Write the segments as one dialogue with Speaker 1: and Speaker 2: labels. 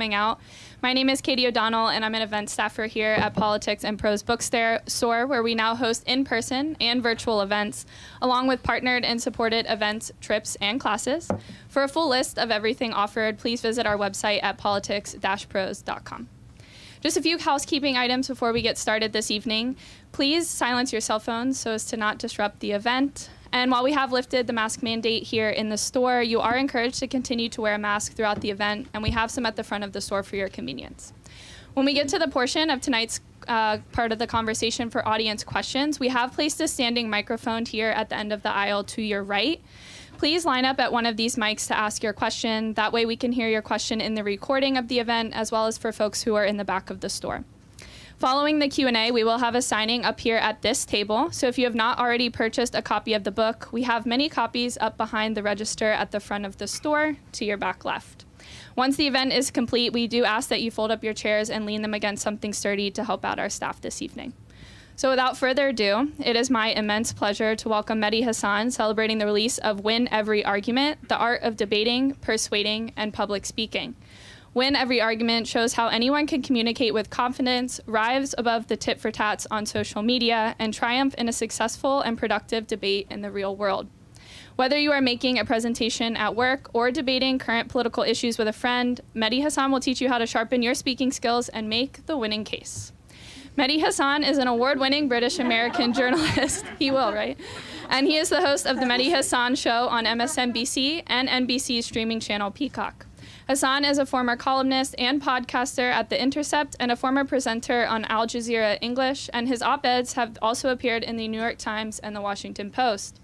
Speaker 1: coming out. My name is Katie O'Donnell, and I'm an event staffer here at Politics and Prose Bookstore, where we now host in-person and virtual events, along with partnered and supported events, trips, and classes. For a full list of everything offered, please visit our website at politics-prose.com. Just a few housekeeping items before we get started this evening. Please silence your cell phones so as to not disrupt the event. And while we have lifted the mask mandate here in the store, you are encouraged to continue to wear a mask throughout the event, and we have some at the front of the store for your convenience. When we get to the portion of tonight's part of the conversation for audience questions, we have placed a standing microphone here at the end of the aisle to your right. Please line up at one of these mics to ask your question. That way we can hear your question in the recording of the event, as well as for folks who are in the back of the store. Following the Q&A, we will have a signing up here at this table. So if you have not already purchased a copy of the book, we have many copies up behind the register at the front of the store to your back left. Once the event is complete, we do ask that you fold up your chairs and lean them against something sturdy to help out our staff this evening. So without further ado, it is my immense pleasure to welcome Mehdi Hasan, celebrating the release of Win Every Argument, The Art of Debating, Persuading, and Public Speaking. Win Every Argument shows how anyone can communicate with confidence, rise above the tit-for-tats on social media, and triumph in a successful and productive debate in the real world. Whether you are making a presentation at work or debating current political issues with a friend, Mehdi Hasan will teach you how to sharpen your speaking skills and make the winning case. Mehdi Hasan is an award-winning British-American journalist. He will, right? And he is the host of the Mehdi Hasan Show on MSNBC and NBC's streaming channel Peacock. Hasan is a former columnist and podcaster at The Intercept and a former presenter on Al Jazeera English, and his op-eds have also appeared in the New York Times and the Washington Post.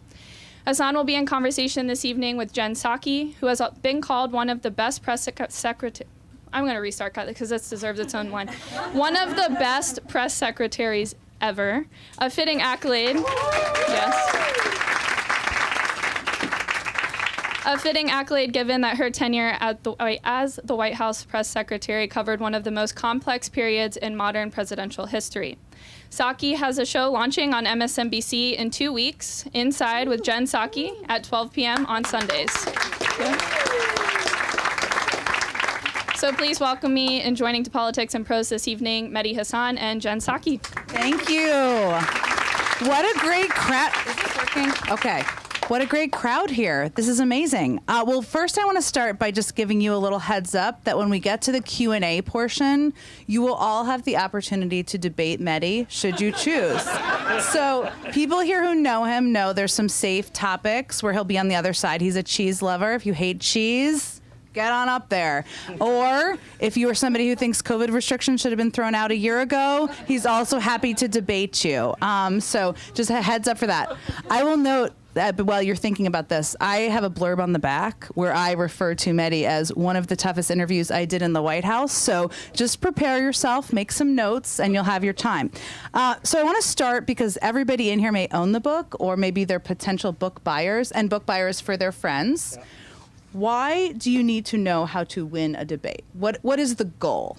Speaker 1: Hasan will be in conversation this evening with Jen Psaki, who has been called one of the best press secretaries. I'm going to restart because this deserves its own one. One of the best press secretaries ever. A fitting accolade. Yes. A fitting accolade given that her tenure as the White House press secretary covered one of the most complex periods in modern presidential history. Psaki has a show launching on MSNBC in 2 weeks, Inside with Jen Psaki at 12 p.m. on Sundays. So please welcome me in joining to Politics and Prose this evening, Mehdi Hasan and Jen Psaki.
Speaker 2: Thank you. What a great crowd. Is this working? Okay. What a great crowd here. This is amazing. Well, first I want to start by just giving you a little heads up that when we get to the Q&A portion, you will all have the opportunity to debate Mehdi, should you choose. So people here who know him know there's some safe topics where he'll be on the other side. He's a cheese lover. If you hate cheese, get on up there. Or if you are somebody who thinks COVID restrictions should have been thrown out a year ago, he's also happy to debate you. So just a heads up for that. I will note that while you're thinking about this, I have a blurb on the back where I refer to Mehdi as one of the toughest interviews I did in the White House. So just prepare yourself, make some notes, and you'll have your time. So I want to start because everybody in here may own the book, or maybe they're potential book buyers and book buyers for their friends. Yeah. Why do you need to know how to win a debate? What is the goal?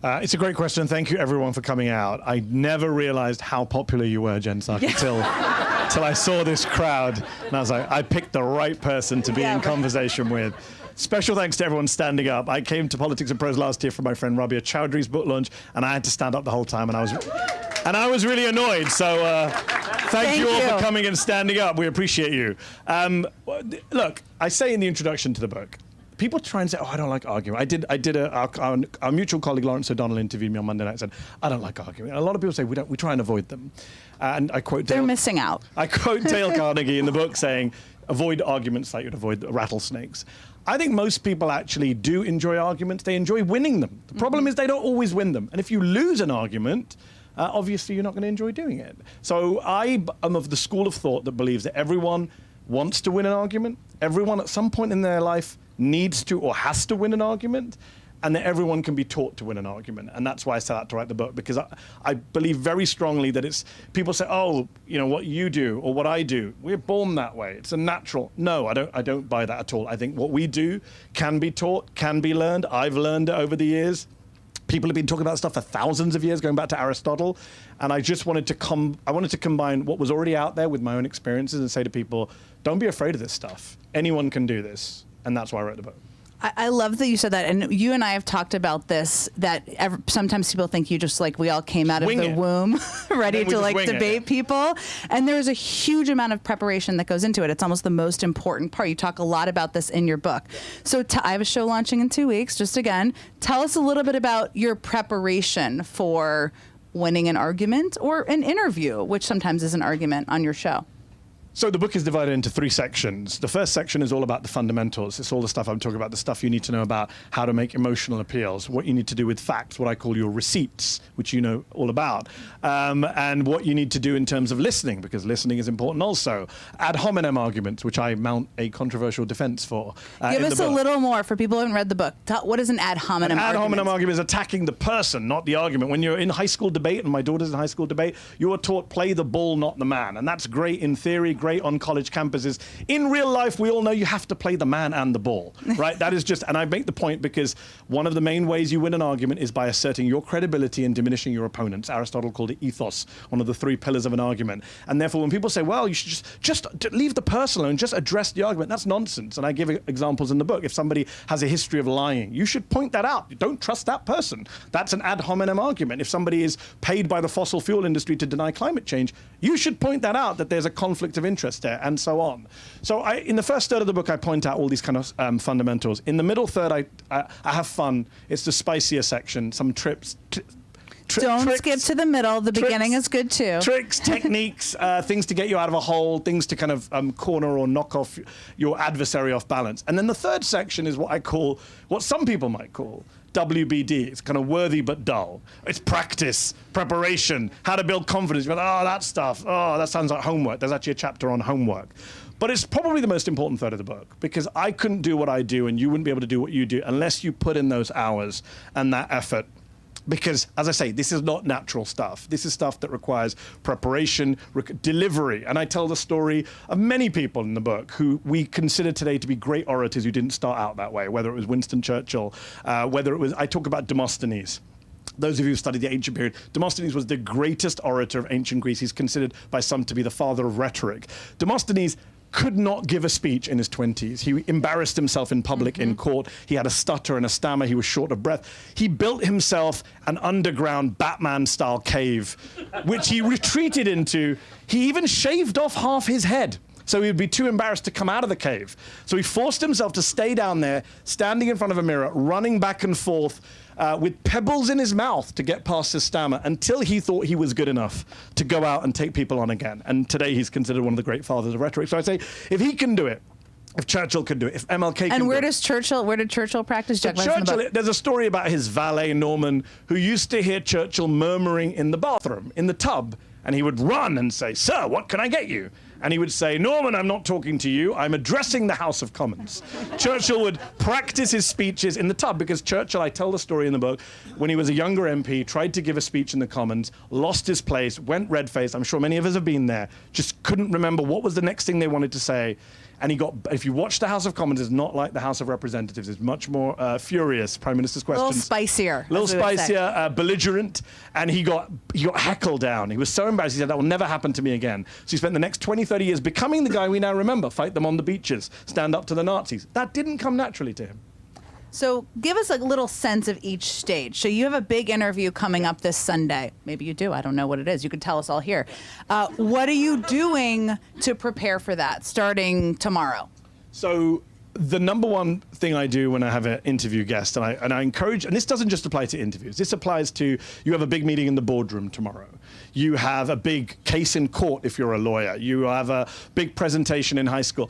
Speaker 3: It's a great question. Thank you, everyone, for coming out. I never realized how popular you were, Jen Psaki, till I saw this crowd. And I was like, I picked the right person to be in conversation with. Special thanks to everyone standing up. I came to Politics and Prose last year for my friend Rabia Chowdhury's book launch, and I had to stand up the whole time, and I was really annoyed. So thank you all for coming and standing up. We appreciate you. Look, I say in the introduction to the book, people try and say, oh, I don't like arguing. Our mutual colleague Lawrence O'Donnell interviewed me on Monday night and said, I don't like arguing. And a lot of people say, we try and avoid them. And I quote
Speaker 2: They're missing out. I
Speaker 3: quote Dale Carnegie in the book saying, avoid arguments like you'd avoid rattlesnakes. I think most people actually do enjoy arguments. They enjoy winning them. The problem is they don't always win them. And if you lose an argument, obviously you're not going to enjoy doing it. So I am of the school of thought that believes that everyone wants to win an argument. Everyone at some point in their life needs to or has to win an argument, and that everyone can be taught to win an argument. And that's why I set out to write the book, because I believe very strongly that it's, people say, oh, you know, what you do or what I do, we're born that way. It's a natural. No, I don't buy that at all. I think what we do can be taught, can be learned. I've learned it over the years. People have been talking about stuff for thousands of years, going back to Aristotle. And I just wanted to combine what was already out there with my own experiences and say to people, don't be afraid of this stuff. Anyone can do this. And that's why I wrote the book.
Speaker 2: I love that you said that, and you and I have talked about this, that sometimes people think you just like, we all came out of the womb ready to like debate people, and there's a huge amount of preparation that goes into it. It's almost the most important part. You talk a lot about this in your book. So I have a show launching in 2 weeks, just again, tell us a little bit about your preparation for winning an argument or an interview, which sometimes is an argument on your show.
Speaker 3: So the book is divided into 3 sections. The first section is all about the fundamentals. It's all the stuff I'm talking about, the stuff you need to know about how to make emotional appeals, what you need to do with facts, what I call your receipts, which you know all about, and what you need to do in terms of listening, because listening is important also. Ad hominem arguments, which I mount a controversial defense for.
Speaker 2: Give us a little more for people who haven't read the book. What is an ad hominem argument?
Speaker 3: Ad hominem argument is attacking the person, not the argument. When you're in high school debate, and my daughter's in high school debate, you are taught play the bull, not the man. And that's great in theory, great on college campuses. In real life, we all know you have to play the man and the ball, right? That is just, and I make the point because one of the main ways you win an argument is by asserting your credibility and diminishing your opponents. Aristotle called it ethos, one of the 3 pillars of an argument. And therefore, when people say, well, you should just leave the person alone, just address the argument, that's nonsense. And I give examples in the book. If somebody has a history of lying, you should point that out. You don't trust that person. That's an ad hominem argument. If somebody is paid by the fossil fuel industry to deny climate change, you should point that out, that there's a conflict of interest there, and so on. So in the first third of the book, I point out all these kind of fundamentals. In the middle third, I have fun. It's the spicier section, some trips.
Speaker 2: Don't
Speaker 3: tricks,
Speaker 2: skip to the middle. The beginning is good too.
Speaker 3: Tricks, techniques, things to get you out of a hole, things to kind of corner or knock off your adversary off balance. And then the third section is what I call, what some people might call, WBD. It's kind of worthy but dull. It's practice, preparation, how to build confidence. You're like, oh, that stuff. Oh, that sounds like homework. There's actually a chapter on homework. But it's probably the most important third of the book, because I couldn't do what I do and you wouldn't be able to do what you do unless you put in those hours and that effort. Because, as I say, this is not natural stuff. This is stuff that requires preparation, delivery. And I tell the story of many people in the book who we consider today to be great orators who didn't start out that way, whether it was Winston Churchill, whether it was, I talk about Demosthenes. Those of you who studied the ancient period, Demosthenes was the greatest orator of ancient Greece. He's considered by some to be the father of rhetoric. Demosthenes could not give a speech in his 20s. He embarrassed himself in public in court. He had a stutter and a stammer. He was short of breath. He built himself an underground Batman-style cave, which he retreated into. He even shaved off half his head, so he would be too embarrassed to come out of the cave. So he forced himself to stay down there, standing in front of a mirror, running back and forth, with pebbles in his mouth to get past his stammer, until he thought he was good enough to go out and take people on again. And today he's considered one of the great fathers of rhetoric. So I say, if he can do it, if Churchill could do it, if MLK can do it.
Speaker 2: And where did Churchill practice?
Speaker 3: Churchill, there's a story about his valet, Norman, who used to hear Churchill murmuring in the bathroom, in the tub, and he would run and say, "Sir, what can I get you?" And he would say, "Norman, I'm not talking to you. I'm addressing the House of Commons." Churchill would practice his speeches in the tub, because Churchill, I tell the story in the book, when he was a younger MP, tried to give a speech in the Commons, lost his place, went red-faced. I'm sure many of us have been there. Just couldn't remember what was the next thing they wanted to say. And he got, if you watch the House of Commons, it's not like the House of Representatives. It's much more furious, Prime Minister's questions.
Speaker 2: A little spicier.
Speaker 3: A little spicier, belligerent, and he got heckled down. He was so embarrassed, he said, that will never happen to me again. So he spent the next 20, 30 years becoming the guy we now remember, fight them on the beaches, stand up to the Nazis. That didn't come naturally to him.
Speaker 2: So give us a little sense of each stage. So you have a big interview coming up this Sunday. Maybe you do. I don't know what it is. You could tell us all here. What are you doing to prepare for that starting tomorrow?
Speaker 3: So the number one thing I do when I have an interview guest, and I encourage, and this doesn't just apply to interviews, this applies to, you have a big meeting in the boardroom tomorrow. You have a big case in court if you're a lawyer. You have a big presentation in high school.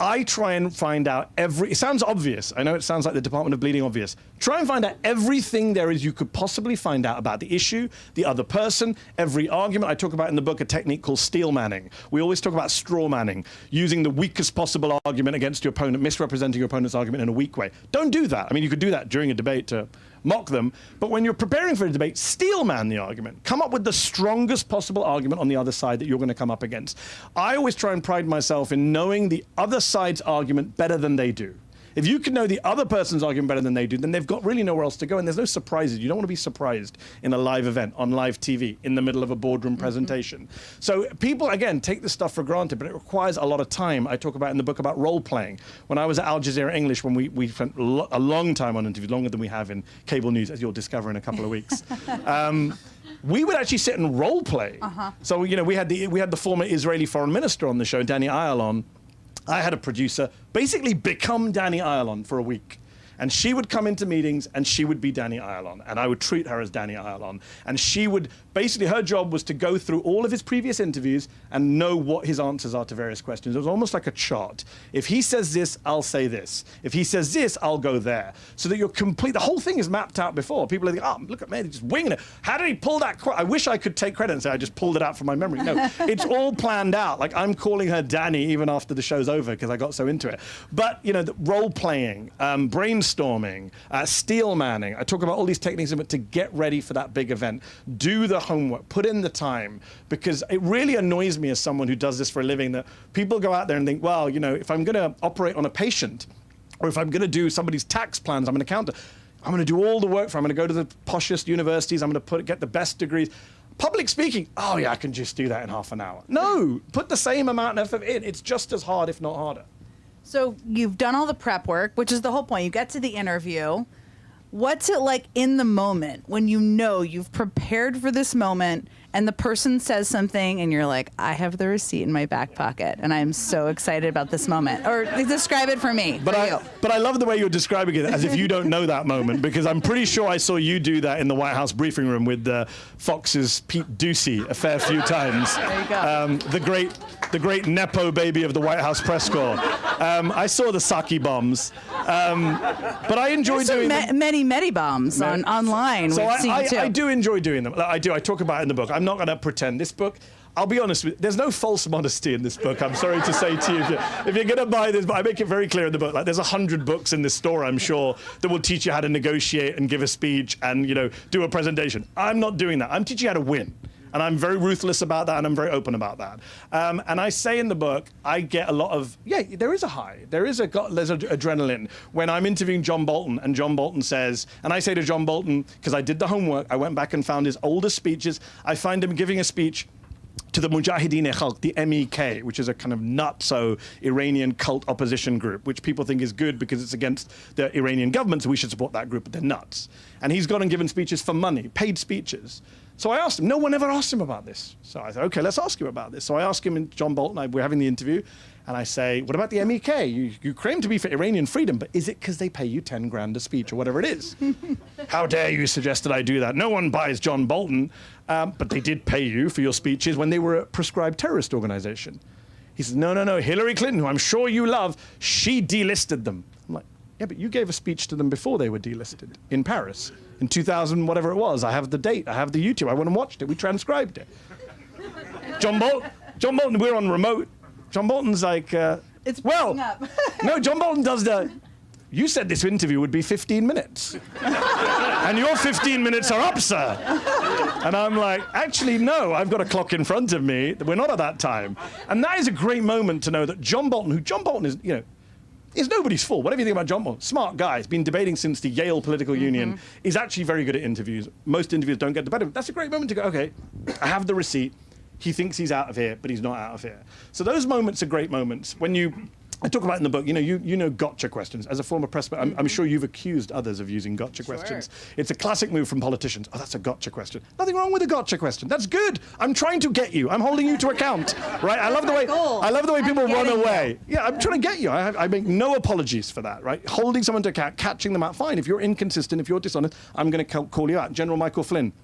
Speaker 3: I try and find out it sounds obvious. I know it sounds like the Department of Bleeding obvious. Try and find out everything there is you could possibly find out about the issue, the other person, every argument. I talk about in the book a technique called steel manning. We always talk about straw manning, using the weakest possible argument against your opponent, misrepresenting your opponent's argument in a weak way. Don't do that. I mean, you could do that during a debate to mock them, but when you're preparing for a debate, steel man the argument. Come up with the strongest possible argument on the other side that you're going to come up against. I always try and pride myself in knowing the other side's argument better than they do. If you can know the other person's argument better than they do, then they've got really nowhere else to go, and there's no surprises. You don't want to be surprised in a live event, on live TV, in the middle of a boardroom presentation. So people, again, take this stuff for granted, but it requires a lot of time. I talk about in the book about role-playing. When I was at Al Jazeera English, when we spent a long time on interviews, longer than we have in cable news, as you'll discover in a couple of weeks. We would actually sit and role play. So we had the former Israeli foreign minister on the show, Danny Ayalon. I had a producer basically become Danny Ayalon for a week. And she would come into meetings and she would be Danny Ayalon. And I would treat her as Danny Ayalon. And she would, basically her job was to go through all of his previous interviews and know what his answers are to various questions. It was almost like a chart. If he says this, I'll say this. If he says this, I'll go there. So that you're complete, the whole thing is mapped out before. People are like, oh, look at Mehdi, just winging it. How did he pull that? I wish I could take credit and say I just pulled it out from my memory. No, it's all planned out. Like I'm calling her Danny even after the show's over because I got so into it. But, the role playing, brainstorming, steel manning. I talk about all these techniques to get ready for that big event. Do the homework, put in the time, because it really annoys me as someone who does this for a living that people go out there and think, well, if I'm going to operate on a patient, or if I'm going to do somebody's tax plans, I'm an accountant, I'm going to do all the work for, I'm going to go to the poshest universities, I'm going to get the best degrees. Public speaking, oh yeah, I can just do that in half an hour. No, put the same amount of effort in. It's just as hard, if not harder.
Speaker 2: So you've done all the prep work, which is the whole point. You get to the interview. What's it like in the moment when you've prepared for this moment and the person says something and you're like, I have the receipt in my back pocket and I'm so excited about this moment? Or describe it for me.
Speaker 3: But I love the way you're describing it as if you don't know that moment, because I'm pretty sure I saw you do that in the White House briefing room with Fox's Pete Ducey a fair few times.
Speaker 2: There you go.
Speaker 3: The great Nepo baby of the White House press corps. I saw the Psaki bombs, but I enjoy doing them.
Speaker 2: Many Mehdi bombs online.
Speaker 3: So I do enjoy doing them. I do. I talk about it in the book. I'm not going to pretend. This book, I'll be honest with you, there's no false modesty in this book. I'm sorry to say to you, if you're going to buy this, but I make it very clear in the book, like there's 100 books in this store, I'm sure, that will teach you how to negotiate and give a speech and, do a presentation. I'm not doing that. I'm teaching you how to win. And I'm very ruthless about that, and I'm very open about that. And I say in the book, I get a lot of, there is a high. There's adrenaline. When I'm interviewing John Bolton, and John Bolton says, and I say to John Bolton, because I did the homework, I went back and found his oldest speeches. I find him giving a speech to the Mujahideen-e-Khalq, the MEK, which is a kind of nutso Iranian cult opposition group, which people think is good because it's against the Iranian government, so we should support that group, but they're nuts. And he's gone and given speeches for money, paid speeches. So I asked him, no one ever asked him about this. So I said, okay, let's ask him about this. So I ask him, and John Bolton, we're having the interview, and I say, what about the MEK? You claim to be for Iranian freedom, but is it because they pay you 10 grand a speech or whatever it is? How dare you suggest that I do that? No one buys John Bolton, but they did pay you for your speeches when they were a proscribed terrorist organization. He says, no, Hillary Clinton, who I'm sure you love, she delisted them. I'm like, yeah, but you gave a speech to them before they were delisted in Paris. In 2000, whatever it was. I have the date. I have the YouTube. I went and watched it. We transcribed it. John Bolton, we're on remote. John Bolton's like,
Speaker 2: up.
Speaker 3: No, John Bolton does you said this interview would be 15 minutes. And your 15 minutes are up, sir. And I'm like, actually, no, I've got a clock in front of me. We're not at that time. And that is a great moment to know that John Bolton is, is nobody's fault. Whatever you think about John Bolton, smart guy, he's been debating since the Yale Political Union, is actually very good at interviews. Most interviews don't get debated. That's a great moment to go, okay, I have the receipt. He thinks he's out of here, but he's not out of here. So those moments are great moments. I talk about in the book, you know gotcha questions. As a former press, I'm sure you've accused others of using gotcha questions. It's a classic move from politicians. Oh, that's a gotcha question. Nothing wrong with a gotcha question. That's good. I'm trying to get you. I'm holding you to account, right? I love the way people run away. Yeah, I'm trying to get you. I make no apologies for that, right? Holding someone to account, catching them out. Fine. If you're inconsistent, if you're dishonest, I'm going to call you out. General Michael Flynn.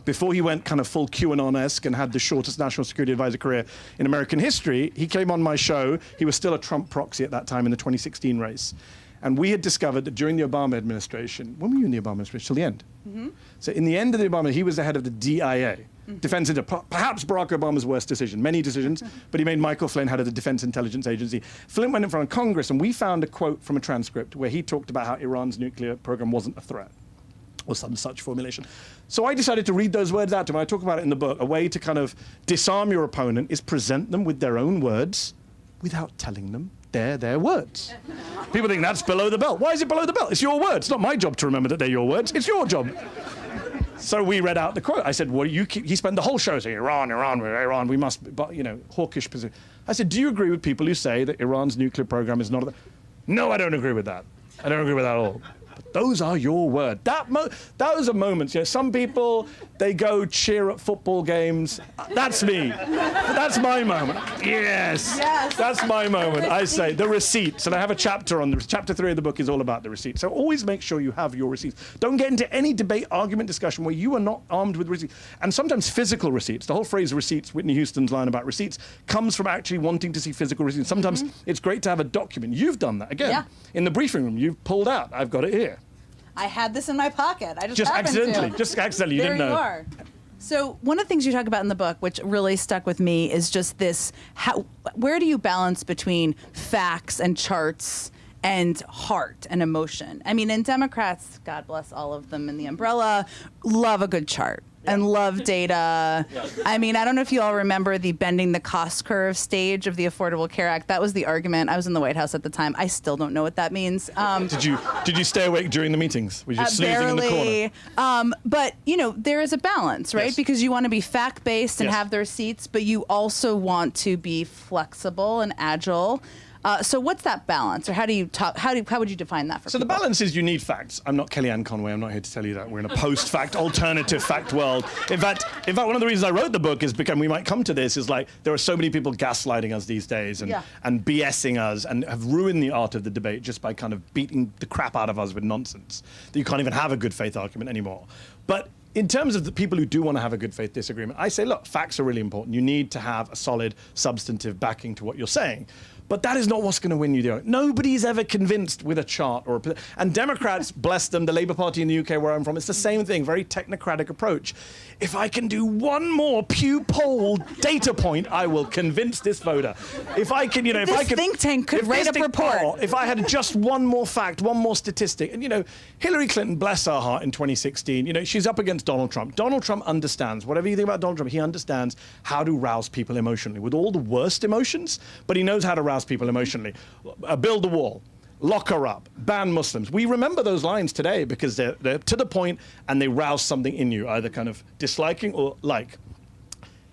Speaker 3: Before he went kind of full QAnon-esque and had the shortest national security advisor career in American history, he came on my show. He was still a Trump proxy at that time in the 2016 race. And we had discovered that during the Obama administration, when were you in the Obama administration? Till the end. So in the end of the Obama, he was the head of the DIA, Defense Intelligence, perhaps Barack Obama's worst decision, many decisions, but he made Michael Flynn head of the Defense Intelligence Agency. Flynn went in front of Congress, and we found a quote from a transcript where he talked about how Iran's nuclear program wasn't a threat, or some such formulation. So I decided to read those words out to him. I talk about it in the book. A way to kind of disarm your opponent is present them with their own words without telling them They're their words. People think that's below the belt. Why is it below the belt? It's your words. It's not my job to remember that they're your words. It's your job. So we read out the quote. I said, he spent the whole show saying, Iran, we must, but, hawkish position. I said, do you agree with people who say that Iran's nuclear program is not No, I don't agree with that. I don't agree with that at all. But those are your words. Those are moments. Some people, they go cheer at football games. That's me. That's my moment. Yes. That's my moment. I say the receipts. And I have a chapter on chapter 3 of the book is all about the receipts. So always make sure you have your receipts. Don't get into any debate, argument, discussion where you are not armed with receipts. And sometimes physical receipts. The whole phrase receipts, Whitney Houston's line about receipts, comes from actually wanting to see physical receipts. Sometimes it's great to have a document. You've done that. Again, in the briefing room, you've pulled out. I've got it here.
Speaker 2: I had this in my pocket. I just happened
Speaker 3: accidentally.
Speaker 2: to.
Speaker 3: Just accidentally. You
Speaker 2: there
Speaker 3: didn't know.
Speaker 2: You are. So one of the things you talk about in the book, which really stuck with me, is just this: where do you balance between facts and charts and heart and emotion? I mean, and Democrats, God bless all of them in the umbrella, love a good chart. And love data. I mean, I don't know if you all remember the bending the cost curve stage of the Affordable Care Act. That was the argument. I was in the White House at the time. I still don't know what that means.
Speaker 3: Did you stay awake during the meetings? Were you snoozing in the corner?
Speaker 2: But, there is a balance, right?
Speaker 3: Yes.
Speaker 2: Because you want to be fact-based and have the receipts, but you also want to be flexible and agile. So what's that balance, or how would you define that for people?
Speaker 3: So the balance is you need facts. I'm not Kellyanne Conway. I'm not here to tell you that. We're in a post-fact, alternative fact world. In fact, one of the reasons I wrote the book is because we might come to this is like there are so many people gaslighting us these days and BSing us and have ruined the art of the debate just by kind of beating the crap out of us with nonsense that you can't even have a good faith argument anymore. But in terms of the people who do want to have a good faith disagreement, I say, look, facts are really important. You need to have a solid, substantive backing to what you're saying. But that is not what's going to win you the argument. Nobody's ever convinced with a chart and Democrats, bless them, the Labour Party in the UK where I'm from, it's the same thing, very technocratic approach. If I can do one more Pew poll data point, I will convince this voter. If I can, if I could,
Speaker 2: think tank could write a report.
Speaker 3: If I had just one more fact, one more statistic, and Hillary Clinton, bless her heart, in 2016, she's up against Donald Trump. Donald Trump understands, whatever you think about Donald Trump, he understands how to rouse people emotionally with all the worst emotions, but he knows how to rouse people emotionally. Build the wall, lock her up, ban Muslims. We remember those lines today because they're to the point and they rouse something in you, either kind of disliking or like.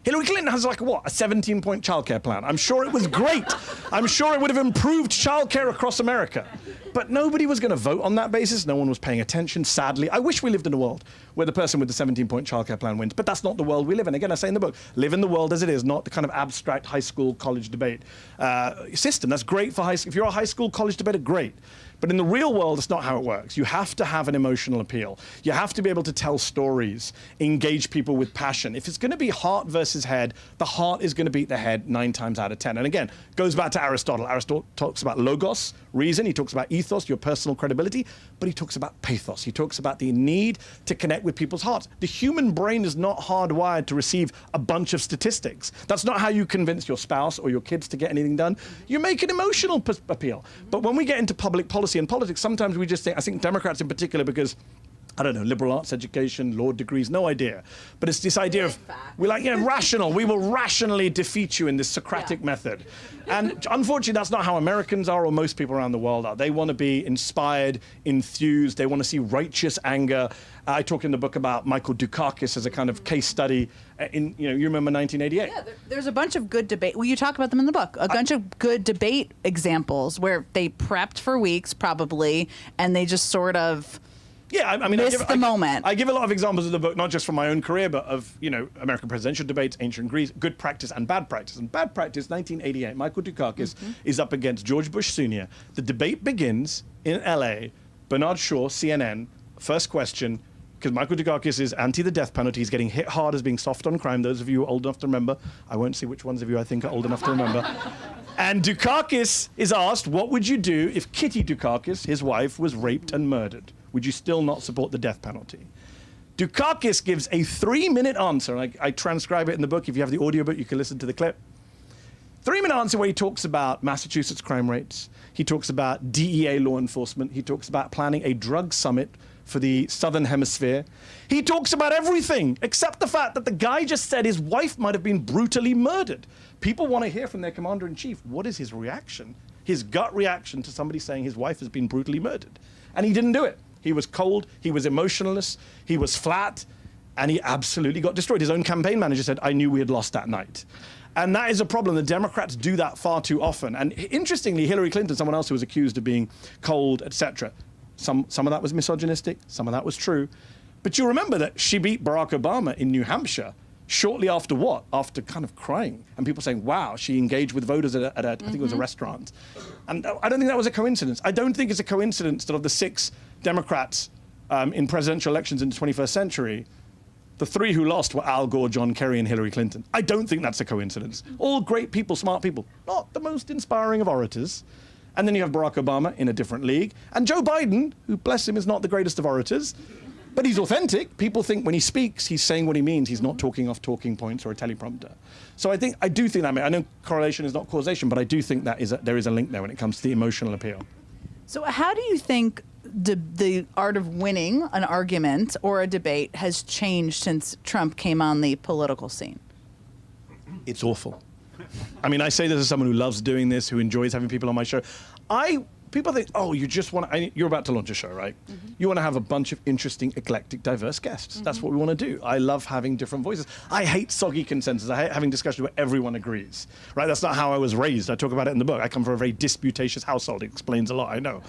Speaker 3: Hillary Clinton has a 17-point childcare plan. I'm sure it was great. I'm sure it would have improved childcare across America. But nobody was going to vote on that basis. No one was paying attention, sadly. I wish we lived in a world where the person with the 17-point childcare plan wins. But that's not the world we live in. Again, I say in the book, live in the world as it is, not the kind of abstract high school, college debate system. That's great for if you're a high school, college debater, great. But in the real world, it's not how it works. You have to have an emotional appeal. You have to be able to tell stories, engage people with passion. If it's going to be heart versus head, the heart is going to beat the head 9 times out of 10. And again, goes back to Aristotle. Aristotle talks about logos, reason. He talks about ethos, your personal credibility. But he talks about pathos. He talks about the need to connect with people's hearts. The human brain is not hardwired to receive a bunch of statistics. That's not how you convince your spouse or your kids to get anything done. You make an emotional appeal. But when we get into public policy and politics, sometimes we just think, I think Democrats in particular, because I don't know, liberal arts education, law degrees, no idea. But it's this idea of, rational. We will rationally defeat you in this Socratic method. And unfortunately, that's not how Americans are or most people around the world are. They want to be inspired, enthused. They want to see righteous anger. I talk in the book about Michael Dukakis as a kind of case study. You remember 1988?
Speaker 2: Yeah, there's a bunch of good debate. Well, you talk about them in the book. A bunch of good debate exampple where they prepped for weeks, probably, and they just sort of...
Speaker 3: Yeah, I mean,
Speaker 2: the moment.
Speaker 3: I give a lot of examples of the book, not just from my own career, but of, American presidential debates, ancient Greece, good practice and bad practice. And bad practice, 1988, Michael Dukakis is up against George Bush Sr. The debate begins in LA, Bernard Shaw, CNN, first question, because Michael Dukakis is anti the death penalty. He's getting hit hard as being soft on crime. Those of you who are old enough to remember, I won't see which ones of you I think are old enough to remember. And Dukakis is asked, what would you do if Kitty Dukakis, his wife, was raped and murdered? Would you still not support the death penalty? Dukakis gives a 3-minute answer, and I transcribe it in the book. If you have the audiobook, you can listen to the clip. 3-minute answer where he talks about Massachusetts crime rates. He talks about DEA law enforcement. He talks about planning a drug summit for the Southern Hemisphere. He talks about everything except the fact that the guy just said his wife might have been brutally murdered. People want to hear from their commander-in-chief. What is his reaction? his gut reaction to somebody saying his wife has been brutally murdered. And he didn't do it. He was cold, he was emotionless, he was flat, and he absolutely got destroyed. His own campaign manager said, I knew we had lost that night. And that is a problem. The Democrats do that far too often. And interestingly, Hillary Clinton, someone else who was accused of being cold, etc., some of that was misogynistic, some of that was true. But you remember that she beat Barack Obama in New Hampshire shortly after what? After kind of crying. And people saying, wow, she engaged with voters at a I think it was a restaurant. And I don't think that was a coincidence. I don't think it's a coincidence that of the 6 Democrats in presidential elections in the 21st century, the 3 who lost were Al Gore, John Kerry, and Hillary Clinton. I don't think that's a coincidence. All great people, smart people, not the most inspiring of orators. And then you have Barack Obama in a different league. And Joe Biden, who, bless him, is not the greatest of orators, but he's authentic. People think when he speaks, he's saying what he means. He's not talking off talking points or a teleprompter. So I do think that, I know correlation is not causation, but I do think that there is a link there when it comes to the emotional appeal.
Speaker 2: So how do you think the art of winning an argument or a debate has changed since Trump came on the political scene?
Speaker 3: It's awful. I mean, I say this as someone who loves doing this, who enjoys having people on my show. People think, oh, you just want to, you're about to launch a show, right? You want to have a bunch of interesting, eclectic, diverse guests. That's what we want to do. I love having different voices. I hate soggy consensus. I hate having discussions where everyone agrees, right? That's not how I was raised. I talk about it in the book. I come from a very disputatious household. It explains a lot, I know.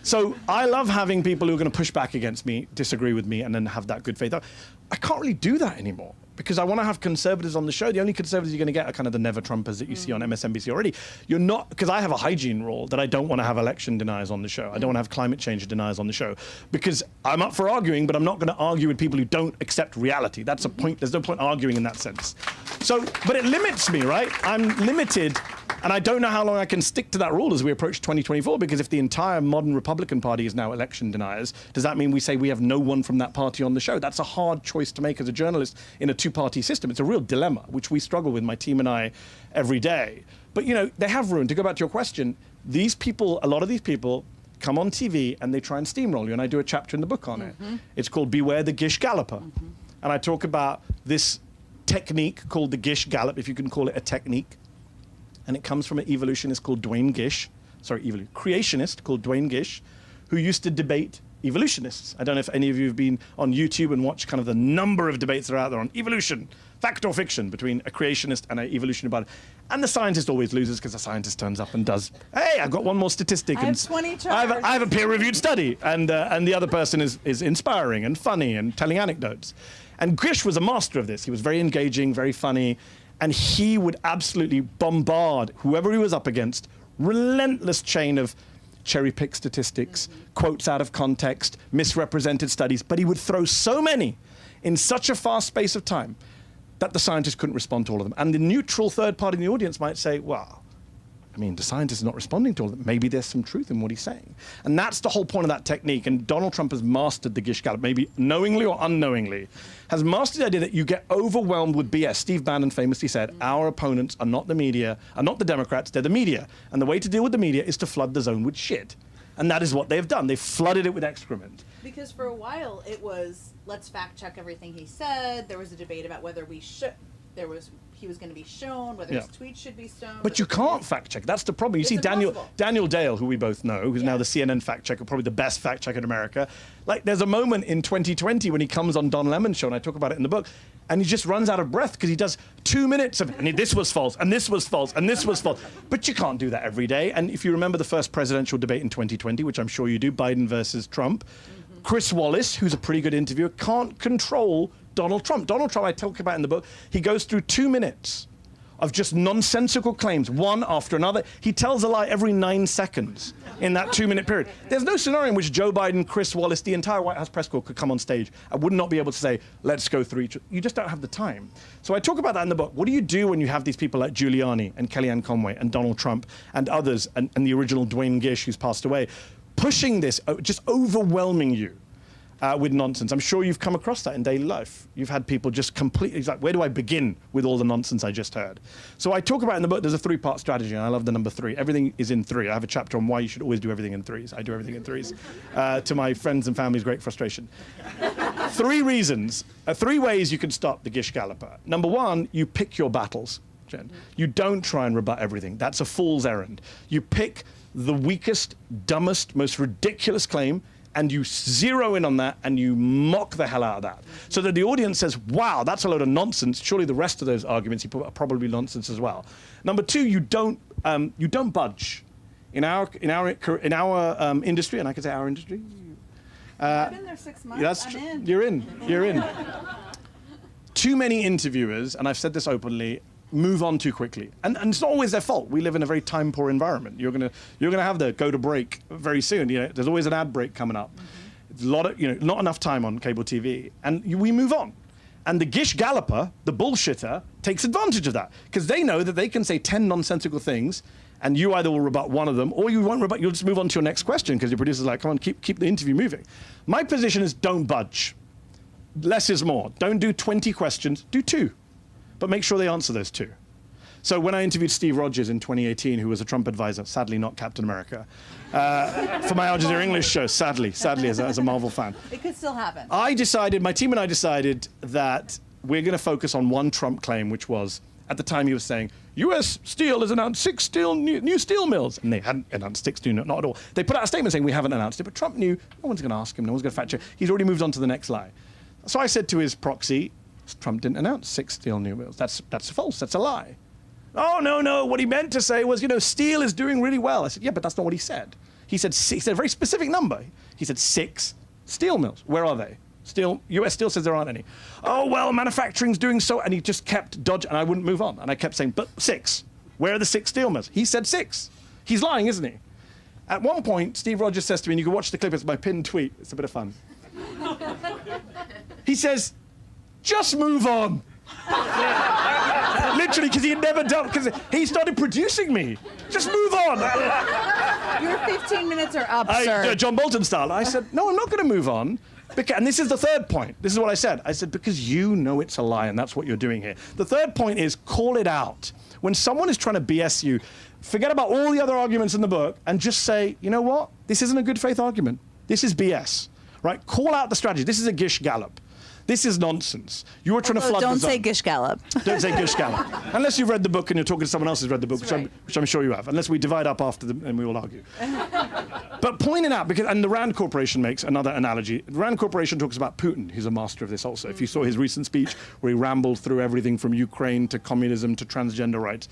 Speaker 3: So I love having people who are going to push back against me, disagree with me, and then have that good faith. I can't really do that anymore, because I want to have conservatives on the show. The only conservatives you're going to get are kind of the never-Trumpers that you see on MSNBC already. You're not, because I have a hygiene rule that I don't want to have election deniers on the show. I don't want to have climate change deniers on the show, because I'm up for arguing, but I'm not going to argue with people who don't accept reality. That's a point. There's no point arguing in that sense. So, but it limits me, right? I'm limited, and I don't know how long I can stick to that rule as we approach 2024, because if the entire modern Republican Party is now election deniers, does that mean we say we have no one from that party on the show? That's a hard choice to make as a journalist in a two-party system. It's a real dilemma, which we struggle with, my team and I, every day. But, they have ruined, to go back to your question, these people, a lot of these people come on TV and they try and steamroll you, and I do a chapter in the book on it. It's called Beware the Gish Galloper. And I talk about this technique called the Gish Gallop, if you can call it a technique. And it comes from an evolutionist called creationist called Dwayne Gish, who used to debate evolutionists. I don't know if any of you have been on YouTube and watched kind of the number of debates that are out there on evolution, fact or fiction, between a creationist and an evolutionary about it. And the scientist always loses, because the scientist turns up and does, hey, I've got one more statistic.
Speaker 2: I have 20 charts.
Speaker 3: I have a peer-reviewed study. And the other person is inspiring and funny and telling anecdotes. And Gish was a master of this. He was very engaging, very funny. And he would absolutely bombard whoever he was up against, relentless chain of cherry-pick statistics, quotes out of context, misrepresented studies, but he would throw so many in such a fast space of time that the scientists couldn't respond to all of them. And the neutral third party in the audience might say, well, the scientist is not responding to all of them. Maybe there's some truth in what he's saying. And that's the whole point of that technique. And Donald Trump has mastered the Gish Gallop, maybe knowingly or unknowingly, has mastered the idea that you get overwhelmed with BS. Steve Bannon famously said, our opponents are not the media, are not the Democrats, they're the media. And the way to deal with the media is to flood the zone with shit. And that is what they've done. They've flooded it with excrement.
Speaker 2: Because for a while it was, let's fact check everything he said. There was a debate about whether he was going to be shown, whether his tweets should be shown.
Speaker 3: But you can't fact check. That's the problem. You see Daniel Dale, who we both know, who's now the CNN fact checker, probably the best fact checker in America. Like, there's a moment in 2020 when he comes on Don Lemon's show, and I talk about it in the book, and he just runs out of breath because he does 2 minutes of, and this was false, and this was false, and this was false. But you can't do that every day. And if you remember the first presidential debate in 2020, which I'm sure you do, Biden versus Trump, Chris Wallace, who's a pretty good interviewer, can't control Donald Trump. Donald Trump, I talk about in the book, he goes through 2 minutes of just nonsensical claims, one after another. He tells a lie every 9 seconds in that 2-minute period. There's no scenario in which Joe Biden, Chris Wallace, the entire White House press corps could come on stage. I would not be able to say, let's go through each. You just don't have the time. So I talk about that in the book. What do you do when you have these people like Giuliani and Kellyanne Conway and Donald Trump and others, and the original Dwayne Gish, who's passed away, pushing this, just overwhelming you with nonsense? I'm sure you've come across that in daily life. You've had people just completely, like, where do I begin with all the nonsense I just heard? So I talk about in the book, there's a 3-part strategy, and I love the number 3. Everything is in 3. I have a chapter on why you should always do everything in 3s. I do everything in 3s, to my friends and family's great frustration. 3 reasons, 3 ways you can stop the Gish Galloper. Number 1, you pick your battles, Jen. You don't try and rebut everything. That's a fool's errand. You pick the weakest, dumbest, most ridiculous claim, and you zero in on that and you mock the hell out of that. So that the audience says, wow, that's a load of nonsense. Surely the rest of those arguments you put are probably nonsense as well. Number two, you don't budge. In our industry, and I can say our industry.
Speaker 2: I've been there 6 months. I'm in.
Speaker 3: You're in. Too many interviewers, and I've said this openly, move on too quickly, and it's not always their fault. We live in a very time-poor environment. You're gonna have to go to break very soon. There's always an ad break coming up. It's a lot of not enough time on cable TV, and we move on. And the gish galloper, the bullshitter, takes advantage of that because they know that they can say 10 nonsensical things, and you either will rebut one of them or you won't rebut. You'll just move on to your next question because your producer's like, come on, keep the interview moving. My position is don't budge. Less is more. Don't do 20 questions. Do 2. But make sure they answer those 2. So when I interviewed Steve Rogers in 2018, who was a Trump advisor, sadly not Captain America, for my Al Jazeera English show, sadly as a Marvel fan.
Speaker 2: It could still happen.
Speaker 3: My team and I decided that we're going to focus on one Trump claim, which was, at the time he was saying, U.S. Steel has announced 6 new steel mills. And they hadn't announced 6 new, not at all. They put out a statement saying we haven't announced it, but Trump knew, no one's going to ask him, no one's going to fact check. He's already moved on to the next lie. So I said to his proxy, Trump didn't announce 6 steel new mills. That's false. That's a lie. Oh, no. What he meant to say was, steel is doing really well. I said, yeah, but that's not what he said. He said a very specific number. He said 6 steel mills. Where are they? U.S. Steel says there aren't any. Oh, well, manufacturing's doing so. And he just kept dodging, and I wouldn't move on. And I kept saying, but 6. Where are the 6 steel mills? He said 6. He's lying, isn't he? At one point, Steve Rogers says to me, and you can watch the clip, it's my pinned tweet. It's a bit of fun. He says, just move on. Literally, because he had never done, because he started producing me. Just move on.
Speaker 2: Your 15 minutes are up, sir.
Speaker 3: John Bolton style. I said, no, I'm not going to move on. And this is the third point. This is what I said. I said, because you know it's a lie, and that's what you're doing here. The third point is call it out. When someone is trying to BS you, forget about all the other arguments in the book and just say, you know what? This isn't a good faith argument. This is BS. Right? Call out the strategy. This is a gish gallop. This is nonsense. You are trying to flood the zone.
Speaker 2: Don't say gish gallop.
Speaker 3: Don't say gish gallop. Unless you've read the book and you're talking to someone else who's read the book, which I'm sure you have. Unless we divide up after and we will argue. But point it out, and the Rand Corporation makes another analogy. The Rand Corporation talks about Putin, who's a master of this also. If you saw his recent speech where he rambled through everything from Ukraine to communism to transgender rights.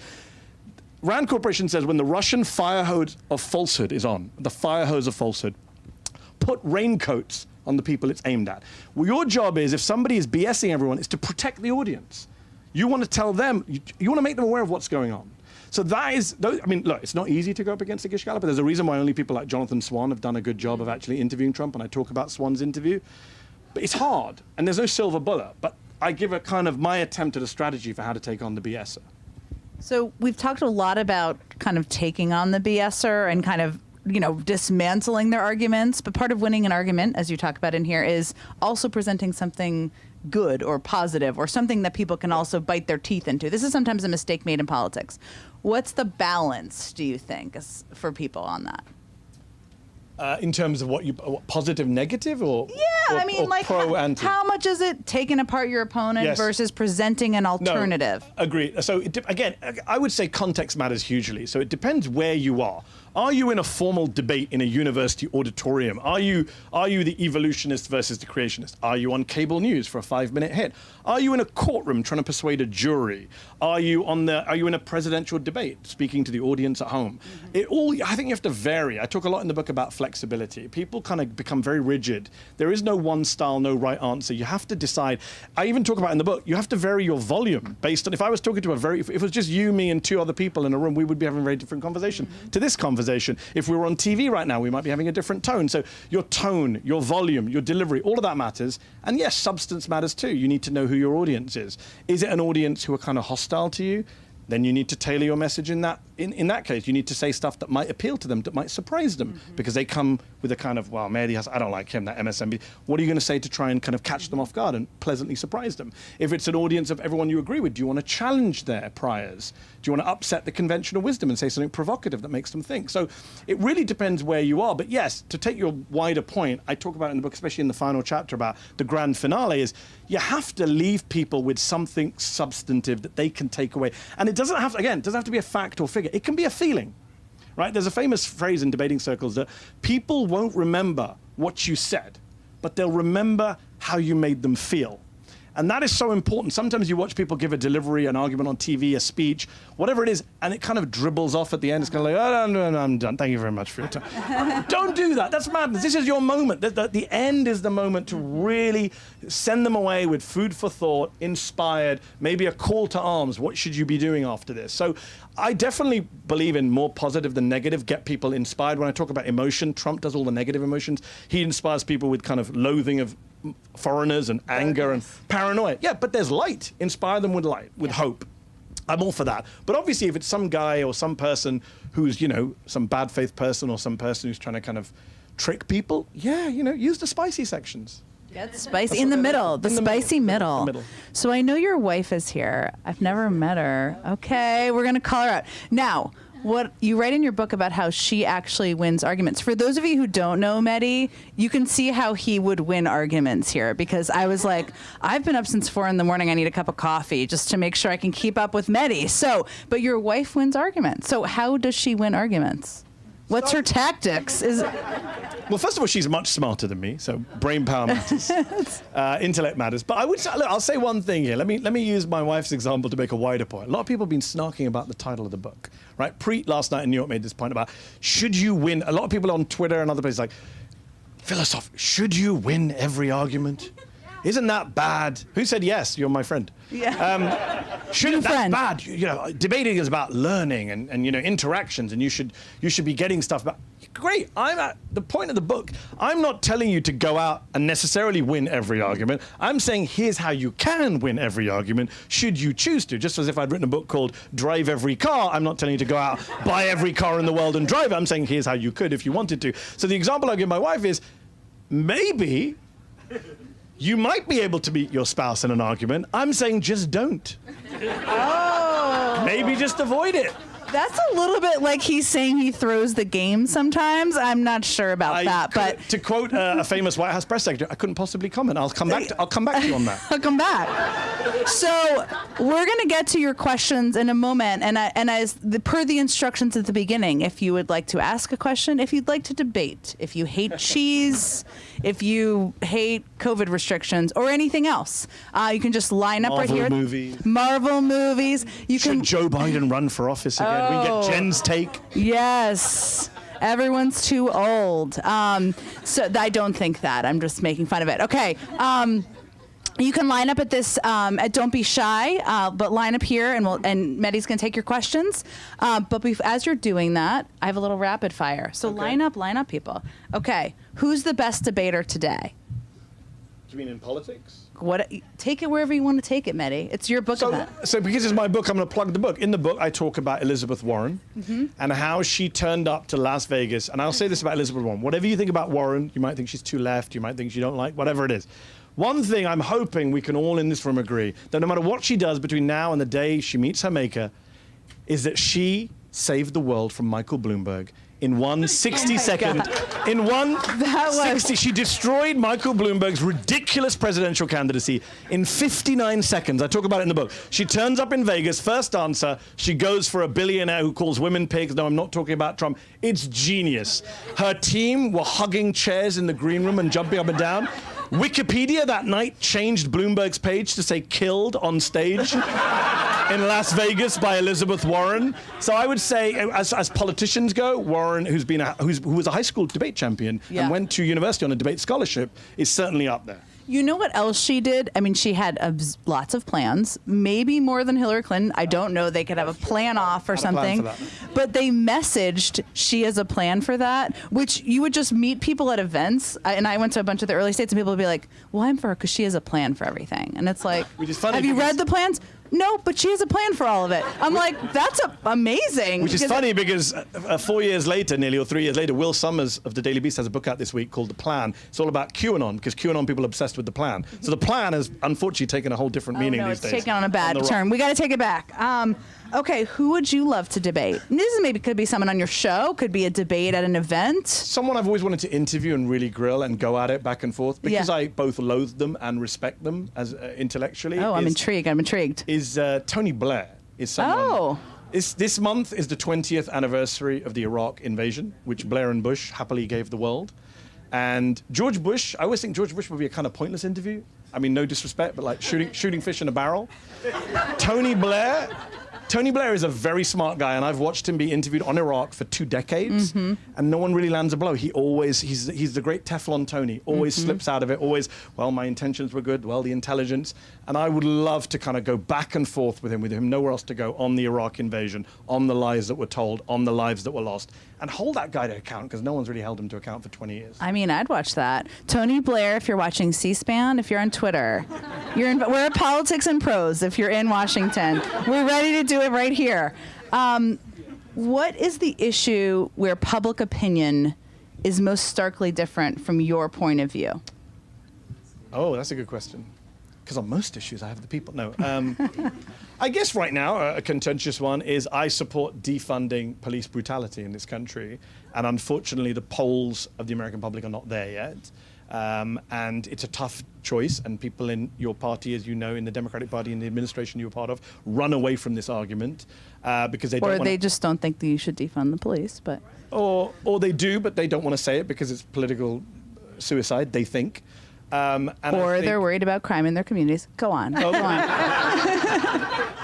Speaker 3: Rand Corporation says when the Russian fire hose of falsehood is on, the fire hose of falsehood, put raincoats on the people it's aimed at. Well, your job is, if somebody is BSing everyone, is to protect the audience. You want to tell them, you want to make them aware of what's going on. So that is, I mean, look, it's not easy to go up against a gish gallop, but there's a reason why only people like Jonathan Swan have done a good job of actually interviewing Trump, and I talk about Swan's interview. But it's hard, and there's no silver bullet, but I give a kind of my attempt at a strategy for how to take on the BSer.
Speaker 2: So we've talked a lot about kind of taking on the BSer and kind of dismantling their arguments. But part of winning an argument, as you talk about in here, is also presenting something good or positive or something that people can also bite their teeth into. This is sometimes a mistake made in politics. What's the balance, do you think, for people on that?
Speaker 3: In terms of what positive, negative, or
Speaker 2: I mean, like
Speaker 3: pro, anti?
Speaker 2: How much is it taking apart your opponent versus presenting an alternative?
Speaker 3: No, agree. So again, I would say context matters hugely. So it depends where you are. Are you in a formal debate in a university auditorium? Are you the evolutionist versus the creationist? Are you on cable news for a 5-minute hit? Are you in a courtroom trying to persuade a jury? Are you in a presidential debate speaking to the audience at home? I think you have to vary. I talk a lot in the book about flexibility. People kind of become very rigid. There is no one style, no right answer. You have to decide. I even talk about in the book, you have to vary your volume based on, if I was talking to if it was just you, me, and 2 other people in a room, we would be having a very different conversation to this conversation. If we were on TV right now, we might be having a different tone. So your tone, your volume, your delivery, all of that matters. And yes, substance matters too. You need to know who your audience is. Is it an audience who are kind of hostile to you? Then you need to tailor your message in that case. You need to say stuff that might appeal to them, that might surprise them, because they come with a kind of, well, Mehdi, I don't like him, that MSNBC. What are you going to say to try and kind of catch them off guard and pleasantly surprise them? If it's an audience of everyone you agree with, do you want to challenge their priors? Do you want to upset the conventional wisdom and say something provocative that makes them think? So it really depends where you are. But yes, to take your wider point, I talk about it in the book, especially in the final chapter about the grand finale, is you have to leave people with something substantive that they can take away. And it doesn't have to be a fact or figure. It can be a feeling. right? There's a famous phrase in debating circles that people won't remember what you said, but they'll remember how you made them feel. And that is so important. Sometimes you watch people give a delivery, an argument on TV, a speech, whatever it is, and it kind of dribbles off at the end. It's kind of like, oh, no, I'm done. Thank you very much for your time. Don't do that. That's madness. This is your moment. The end is the moment to really send them away with food for thought, inspired, maybe a call to arms. What should you be doing after this? So I definitely believe in more positive than negative, get people inspired. When I talk about emotion, Trump does all the negative emotions. He inspires people with kind of loathing of foreigners and anger and paranoia. Yeah, but there's light. Inspire them with light, with hope. I'm all for that. But obviously, if it's some guy or some person who's, you know, some bad faith person or some person who's trying to kind of trick people, yeah, you know, use the spicy sections.
Speaker 2: Get spicy in the middle, the spicy middle. So I know your wife is here. I've never met her. Okay, we're gonna call her out now. What you write in your book about how she actually wins arguments. For those of you who don't know Mehdi, you can see how he would win arguments here, because I was like, I've been up since 4 a.m. I need a cup of coffee just to make sure I can keep up with Mehdi. So, but your wife wins arguments. So how does she win arguments? What's her tactics?
Speaker 3: Well, first of all, she's much smarter than me, so brain power matters, intellect matters. But I would say, look, I'll say one thing here. Let me use my wife's example to make a wider point. A lot of people have been snarking about the title of the book, right? Preet last night in New York made this point about, should you win? A lot of people on Twitter and other places like, philosophical, should you win every argument? Isn't that bad? Who said yes? You're my friend.
Speaker 2: Yeah.
Speaker 3: Shouldn't that's bad? You know, debating is about learning and you know, interactions, and you should be getting stuff back. Great. I'm at the point of the book. I'm not telling you to go out and necessarily win every argument. I'm saying here's how you can win every argument, should you choose to. Just as if I'd written a book called Drive Every Car, I'm not telling you to go out, buy every car in the world and drive it. I'm saying here's how you could if you wanted to. So the example I give my wife is, maybe you might be able to beat your spouse in an argument. I'm saying just don't.
Speaker 2: Oh.
Speaker 3: Maybe just avoid it.
Speaker 2: That's a little bit like he's saying he throws the game sometimes. I'm not sure about that, but
Speaker 3: to quote a famous White House press secretary, I couldn't possibly comment. I'll come back to you on that.
Speaker 2: I'll come back. So we're going to get to your questions in a moment, and per the instructions at the beginning, if you would like to ask a question, if you'd like to debate, if you hate cheese, if you hate COVID restrictions or anything else, you can just line up right here. Marvel movies.
Speaker 3: Should Joe Biden run for office again? We get Jen's take.
Speaker 2: Yes. Everyone's too old. So I don't think that. I'm just making fun of it. Okay. You can line up at this. Don't be shy, but line up here, and Mehdi's gonna take your questions. But as you're doing that, I have a little rapid fire. So
Speaker 3: okay.
Speaker 2: line up, people. Okay. Who's the best debater today?
Speaker 3: Do you mean in politics?
Speaker 2: Take it wherever you want to take it, Mehdi. It's your book.
Speaker 3: So because it's my book, I'm going to plug the book. In the book, I talk about Elizabeth Warren and how she turned up to Las Vegas. And I'll say this about Elizabeth Warren. Whatever you think about Warren, you might think she's too left, you might think she don't like, whatever it is. One thing I'm hoping we can all in this room agree, that no matter what she does between now and the day she meets her maker, is that she saved the world from Michael Bloomberg. In one 60-second, she destroyed Michael Bloomberg's ridiculous presidential candidacy in 59 seconds. I talk about it in the book. She turns up in Vegas, first answer, she goes for a billionaire who calls women pigs. No, I'm not talking about Trump. It's genius. Her team were hugging chairs in the green room and jumping up and down. Wikipedia that night changed Bloomberg's page to say killed on stage in Las Vegas by Elizabeth Warren. So I would say, as politicians go, Warren, who was a high school debate champion and went to university on a debate scholarship, is certainly up there.
Speaker 2: You know what else she did? I mean, she had lots of plans, maybe more than Hillary Clinton. I don't know. They could have a plan off or something. But they messaged she has a plan for that, which you would just meet people at events. And I went to a bunch of the early states, and people would be like, well, I'm for her because she has a plan for everything. And it's like, have you read the plans? No, but she has a plan for all of it. I'm like, that's amazing.
Speaker 3: Which is funny because 4 years later, nearly, or 3 years later, Will Summers of the Daily Beast has a book out this week called The Plan. It's all about QAnon, because QAnon people are obsessed with the plan. So the plan has unfortunately taken a whole different meaning these days.
Speaker 2: It's taken on a bad turn. We got to take it back. Okay, who would you love to debate? And this could be someone on your show, could be a debate at an event.
Speaker 3: Someone I've always wanted to interview and really grill and go at it back and forth, because I both loathe them and respect them as intellectually.
Speaker 2: Oh, I'm intrigued. Is
Speaker 3: Tony Blair is someone This month is the 20th anniversary of the Iraq invasion, which Blair and Bush happily gave the world. And George Bush, I always think George Bush would be a kind of pointless interview. I mean, no disrespect, but like shooting fish in a barrel. Tony Blair is a very smart guy, and I've watched him be interviewed on Iraq for 2 decades, and no one really lands a blow. He's the great Teflon Tony, always slips out of it, always, well, my intentions were good, well, the intelligence. And I would love to kind of go back and forth with him nowhere else to go on the Iraq invasion, on the lies that were told, on the lives that were lost, and hold that guy to account, because no one's really held him to account for 20 years.
Speaker 2: I mean, I'd watch that. Tony Blair, if you're watching C-SPAN, if you're on Twitter, we're at Politics and Prose if you're in Washington. We're ready to do it right here. What is the issue where public opinion is most starkly different from your point of view?
Speaker 3: Oh, that's a good question. Because on most issues, I have the people. No. I guess right now, a contentious one is I support defunding police brutality in this country. And unfortunately, the polls of the American public are not there yet. And it's a tough choice. And people in your party, as you know, in the Democratic Party, in the administration you're part of, run away from this argument because they don't
Speaker 2: Or they just don't think that you should defund the police. But
Speaker 3: Or they do, but they don't want to say it because it's political suicide, they think.
Speaker 2: Or they're worried about crime in their communities. Go on. Go on.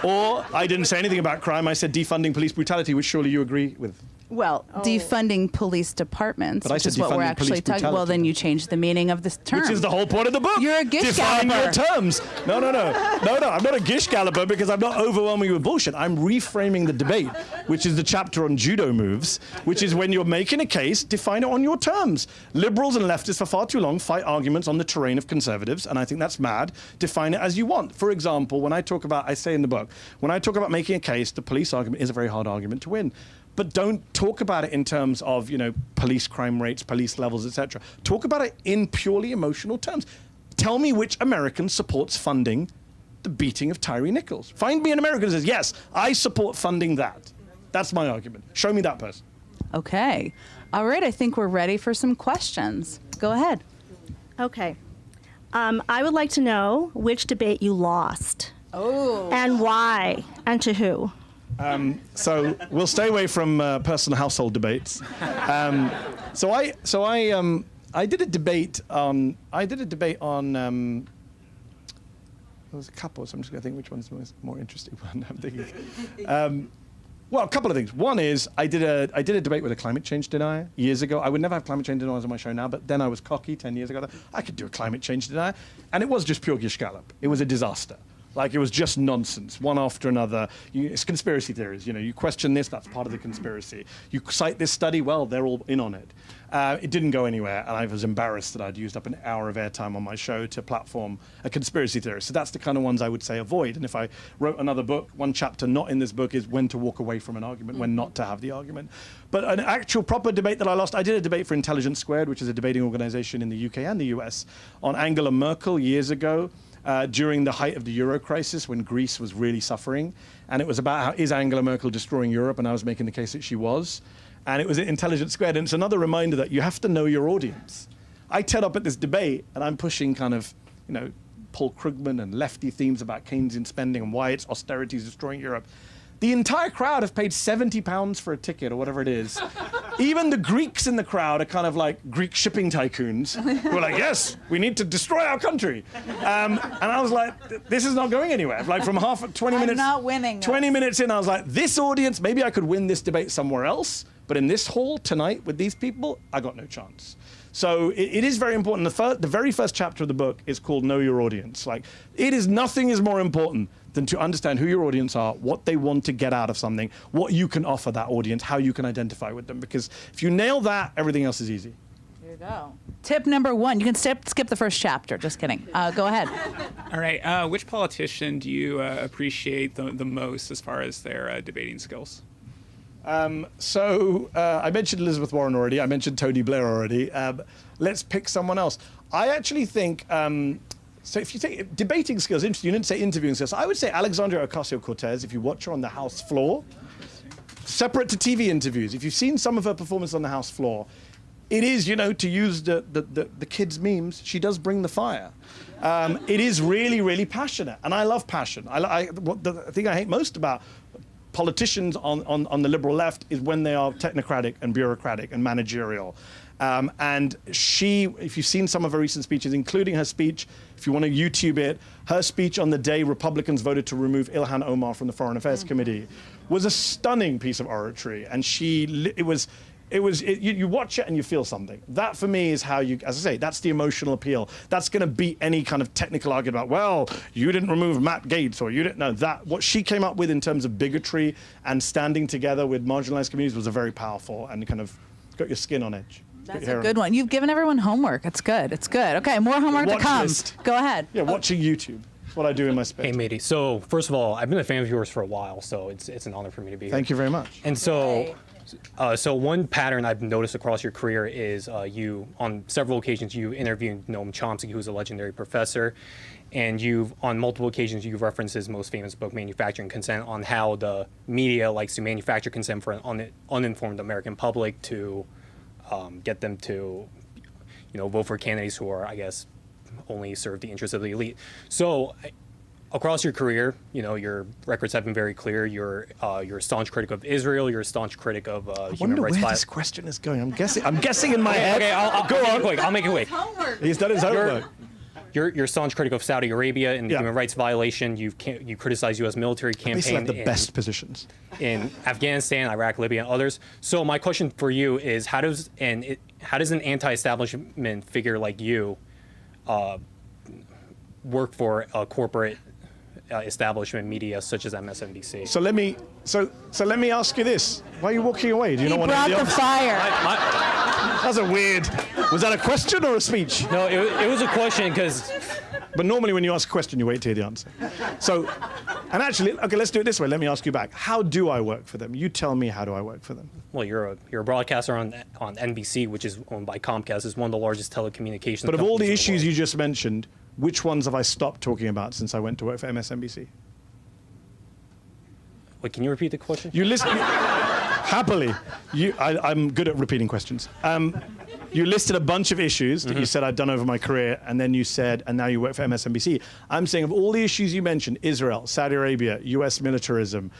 Speaker 3: Or I didn't say anything about crime. I said defunding police brutality, which surely you agree with.
Speaker 2: Well, defunding police departments,
Speaker 3: But I
Speaker 2: which
Speaker 3: said
Speaker 2: is what we're
Speaker 3: defunding
Speaker 2: actually
Speaker 3: police
Speaker 2: talking about. Well,
Speaker 3: brutality.
Speaker 2: then you changed the meaning of this term.
Speaker 3: Which is the whole point of the book.
Speaker 2: You're a gish
Speaker 3: Define your
Speaker 2: galloper.
Speaker 3: terms. No. I'm not a gish galloper because I'm not overwhelming you with bullshit. I'm reframing the debate, which is the chapter on judo moves, which is when you're making a case, define it on your terms. Liberals and leftists for far too long fight arguments on the terrain of conservatives, and I think that's mad. Define it as you want. For example, I say in the book, when I talk about making a case, the police argument is a very hard argument to win. But don't talk about it in terms of, police crime rates, police levels, etc. Talk about it in purely emotional terms. Tell me which American supports funding the beating of Tyree Nichols. Find me an American who says, yes, I support funding that. That's my argument. Show me that person.
Speaker 2: Okay. All right. I think we're ready for some questions. Go ahead.
Speaker 4: Okay. I would like to know which debate you lost.
Speaker 2: Oh.
Speaker 4: And why, and to who.
Speaker 3: So we'll stay away from personal household debates. So I did a debate on. There was a couple, so I'm just going to think which one's the more interesting one. I'm thinking. Well, a couple of things. One is I did a debate with a climate change denier years ago. I would never have climate change deniers on my show now, but then I was cocky 10 years ago. I could do a climate change denier, and it was just pure gish gallop. It was a disaster. Like, it was just nonsense, one after another. It's conspiracy theories. You question this, that's part of the conspiracy. You cite this study, well, they're all in on it. It didn't go anywhere, and I was embarrassed that I'd used up an hour of airtime on my show to platform a conspiracy theory. So that's the kind of ones I would say avoid. And if I wrote another book, one chapter not in this book is when to walk away from an argument, when not to have the argument. But an actual proper debate that I lost, I did a debate for Intelligence Squared, which is a debating organization in the UK and the US, on Angela Merkel years ago. During the height of the Euro crisis, when Greece was really suffering. And it was about how is Angela Merkel destroying Europe, and I was making the case that she was. And it was at Intelligence Squared, and it's another reminder that you have to know your audience. I turn up at this debate, and I'm pushing kind of, Paul Krugman and lefty themes about Keynesian spending and why it's austerity is destroying Europe. The entire crowd have paid £70 for a ticket or whatever it is. Even the Greeks in the crowd are kind of like Greek shipping tycoons who are like, yes, we need to destroy our country. And I was like, this is not going anywhere. Like from 20 minutes.
Speaker 2: I'm not winning.
Speaker 3: 20 minutes in, I was like, this audience, maybe I could win this debate somewhere else. But in this hall tonight with these people, I got no chance. So it is very important. The very first chapter of the book is called Know Your Audience. Like, nothing is more important than to understand who your audience are, what they want to get out of something, what you can offer that audience, how you can identify with them. Because if you nail that, everything else is easy.
Speaker 2: Here you go. Tip number 1. You can skip the first chapter. Just kidding. Go ahead.
Speaker 5: All right. Which politician do you appreciate the most as far as their debating skills?
Speaker 3: I mentioned Elizabeth Warren already. I mentioned Tony Blair already. Let's pick someone else. I actually think... So if you take debating skills, interesting, you didn't say interviewing skills. I would say Alexandria Ocasio-Cortez, if you watch her on the House floor, separate to TV interviews. If you've seen some of her performance on the House floor, it is, to use the kids' memes, she does bring the fire. It is really, really passionate, and I love passion. The thing I hate most about politicians on the liberal left is when they are technocratic and bureaucratic and managerial. And if you've seen some of her recent speeches, including her speech, if you want to YouTube it, her speech on the day Republicans voted to remove Ilhan Omar from the Foreign Affairs Committee was a stunning piece of oratory. And you watch it and you feel something. That for me is how you, as I say, that's the emotional appeal. That's going to beat any kind of technical argument about, well, you didn't remove Matt Gaetz or you didn't know that. What she came up with in terms of bigotry and standing together with marginalized communities was a very powerful and kind of got your skin on edge.
Speaker 2: That's a good one. You've given everyone homework. It's good. It's good. Okay, more homework to come.
Speaker 3: List.
Speaker 2: Go ahead.
Speaker 3: Yeah, watching YouTube. That's what I do in my spare
Speaker 6: Hey,
Speaker 3: time.
Speaker 6: Mehdi. So first of all, I've been a fan of yours for a while, so it's an honor for me to be here.
Speaker 3: Thank you very much.
Speaker 6: And so, one pattern I've noticed across your career is you, on several occasions, you interviewed Noam Chomsky, who's a legendary professor, and on multiple occasions, you've referenced his most famous book, Manufacturing Consent, on how the media likes to manufacture consent for an uninformed American public to get them to, vote for candidates who are, I guess, only serve the interests of the elite. So, across your career, your records have been very clear. You're a staunch critic of Israel. You're a staunch critic of human rights.
Speaker 3: I wonder where this question is going. I'm guessing in my head.
Speaker 6: Okay, I'll make it quick.
Speaker 3: He's done his homework.
Speaker 6: You're a staunch critic of Saudi Arabia and the human rights violation. You criticize U.S. military campaign
Speaker 3: Basically have the best positions
Speaker 6: in Afghanistan, Iraq, Libya, and others. So my question for you is, how does an anti-establishment figure like you work for a corporate establishment media such as MSNBC?
Speaker 3: So let me ask you this: why are you walking away? Do you not want to
Speaker 2: brought
Speaker 3: hear
Speaker 2: the
Speaker 3: answer?
Speaker 2: fire.
Speaker 3: That's a weird. Was that a question or a speech?
Speaker 6: No, it was a question because.
Speaker 3: But normally when you ask a question, you wait to hear the answer. So, and actually, okay, let's do it this way. Let me ask you back. How do I work for them? You tell me, how do I work for them?
Speaker 6: Well, you're a broadcaster on NBC, which is owned by Comcast. It's one of the largest telecommunications.
Speaker 3: But of all the issues
Speaker 6: you
Speaker 3: you just mentioned, which ones have I stopped talking about since I went to work for MSNBC?
Speaker 6: Wait, can you repeat the question?
Speaker 3: You listen. Happily. I'm good at repeating questions. You listed a bunch of issues that you said I'd done over my career, and then you said, and now you work for MSNBC. I'm saying of all the issues you mentioned, Israel, Saudi Arabia, US militarism,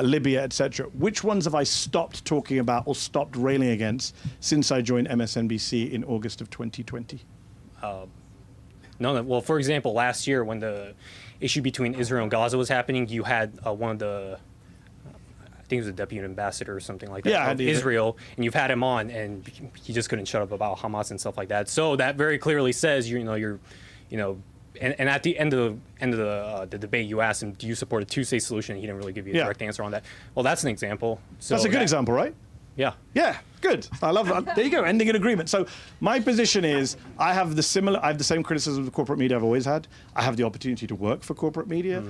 Speaker 3: Libya, etc., which ones have I stopped talking about or stopped railing against since I joined MSNBC in August of 2020?
Speaker 6: No. Well, for example, last year when the issue between Israel and Gaza was happening, you had one of the, I think it was the deputy ambassador or something like that, of Israel, and you've had him on, and he just couldn't shut up about Hamas and stuff like that. So that very clearly says and at the end of the debate, you asked him, "Do you support a two-state solution?" And he didn't really give you a direct answer on that. Well, that's an example. So
Speaker 3: That's a good example, right?
Speaker 6: Yeah.
Speaker 3: Yeah, good. I love that. There you go, ending in agreement. So my position is I have the same criticism of corporate media I've always had. I have the opportunity to work for corporate media.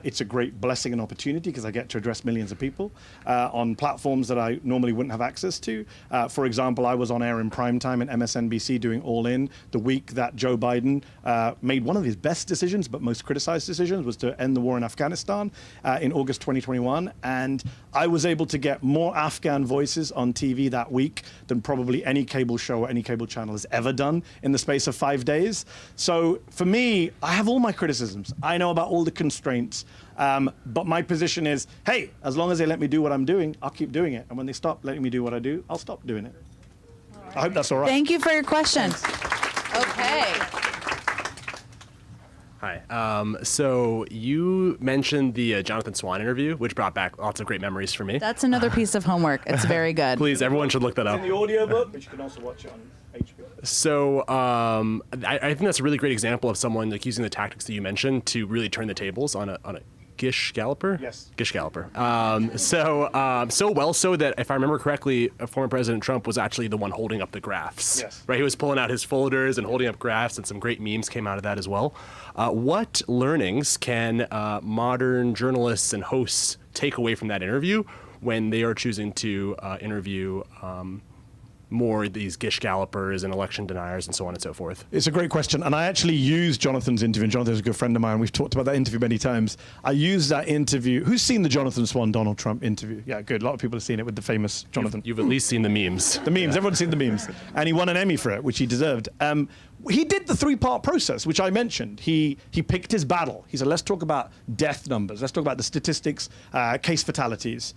Speaker 3: It's a great blessing and opportunity because I get to address millions of people on platforms that I normally wouldn't have access to. For example, I was on air in prime time at MSNBC doing All In the week that Joe Biden made one of his best decisions, but most criticized decisions, was to end the war in Afghanistan in August 2021. And I was able to get more Afghan voices on TV that week than probably any cable show or any cable channel has ever done in the space of 5 days. So for me, I have all my criticisms. I know about all the constraints. But my position is, hey, as long as they let me do what I'm doing, I'll keep doing it. And when they stop letting me do what I do, I'll stop doing it. I hope that's all right.
Speaker 2: Thank you for your question. Okay.
Speaker 7: Hi. So you mentioned the Jonathan Swan interview, which brought back lots of great memories for me.
Speaker 2: That's another piece of homework. It's very good.
Speaker 7: Please, everyone should look that up.
Speaker 3: In the audiobook, but you can also watch it on HBO.
Speaker 7: So I think that's a really great example of someone like using the tactics that you mentioned to really turn the tables on a Gish Galloper?
Speaker 3: Yes.
Speaker 7: Gish Galloper. So well so that, if I remember correctly, former President Trump was actually the one holding up the graphs.
Speaker 3: Yes.
Speaker 7: Right? He was pulling out his folders and holding up graphs, and some great memes came out of that as well. What learnings can modern journalists and hosts take away from that interview when they are choosing to interview more these gish gallopers and election deniers and so on and so forth?
Speaker 3: It's a great question, and I actually used Jonathan's interview, and Jonathan's a good friend of mine. We've talked about that interview many times. I used that interview. Who's seen the Jonathan Swan Donald Trump interview? Yeah, good. A lot of people have seen it with the famous Jonathan.
Speaker 7: You've at least seen the memes.
Speaker 3: The memes. Everyone's seen the memes. And he won an Emmy for it, which he deserved. He did the three-part process, which I mentioned. He picked his battle. He said, let's talk about death numbers. Let's talk about the statistics, case fatalities.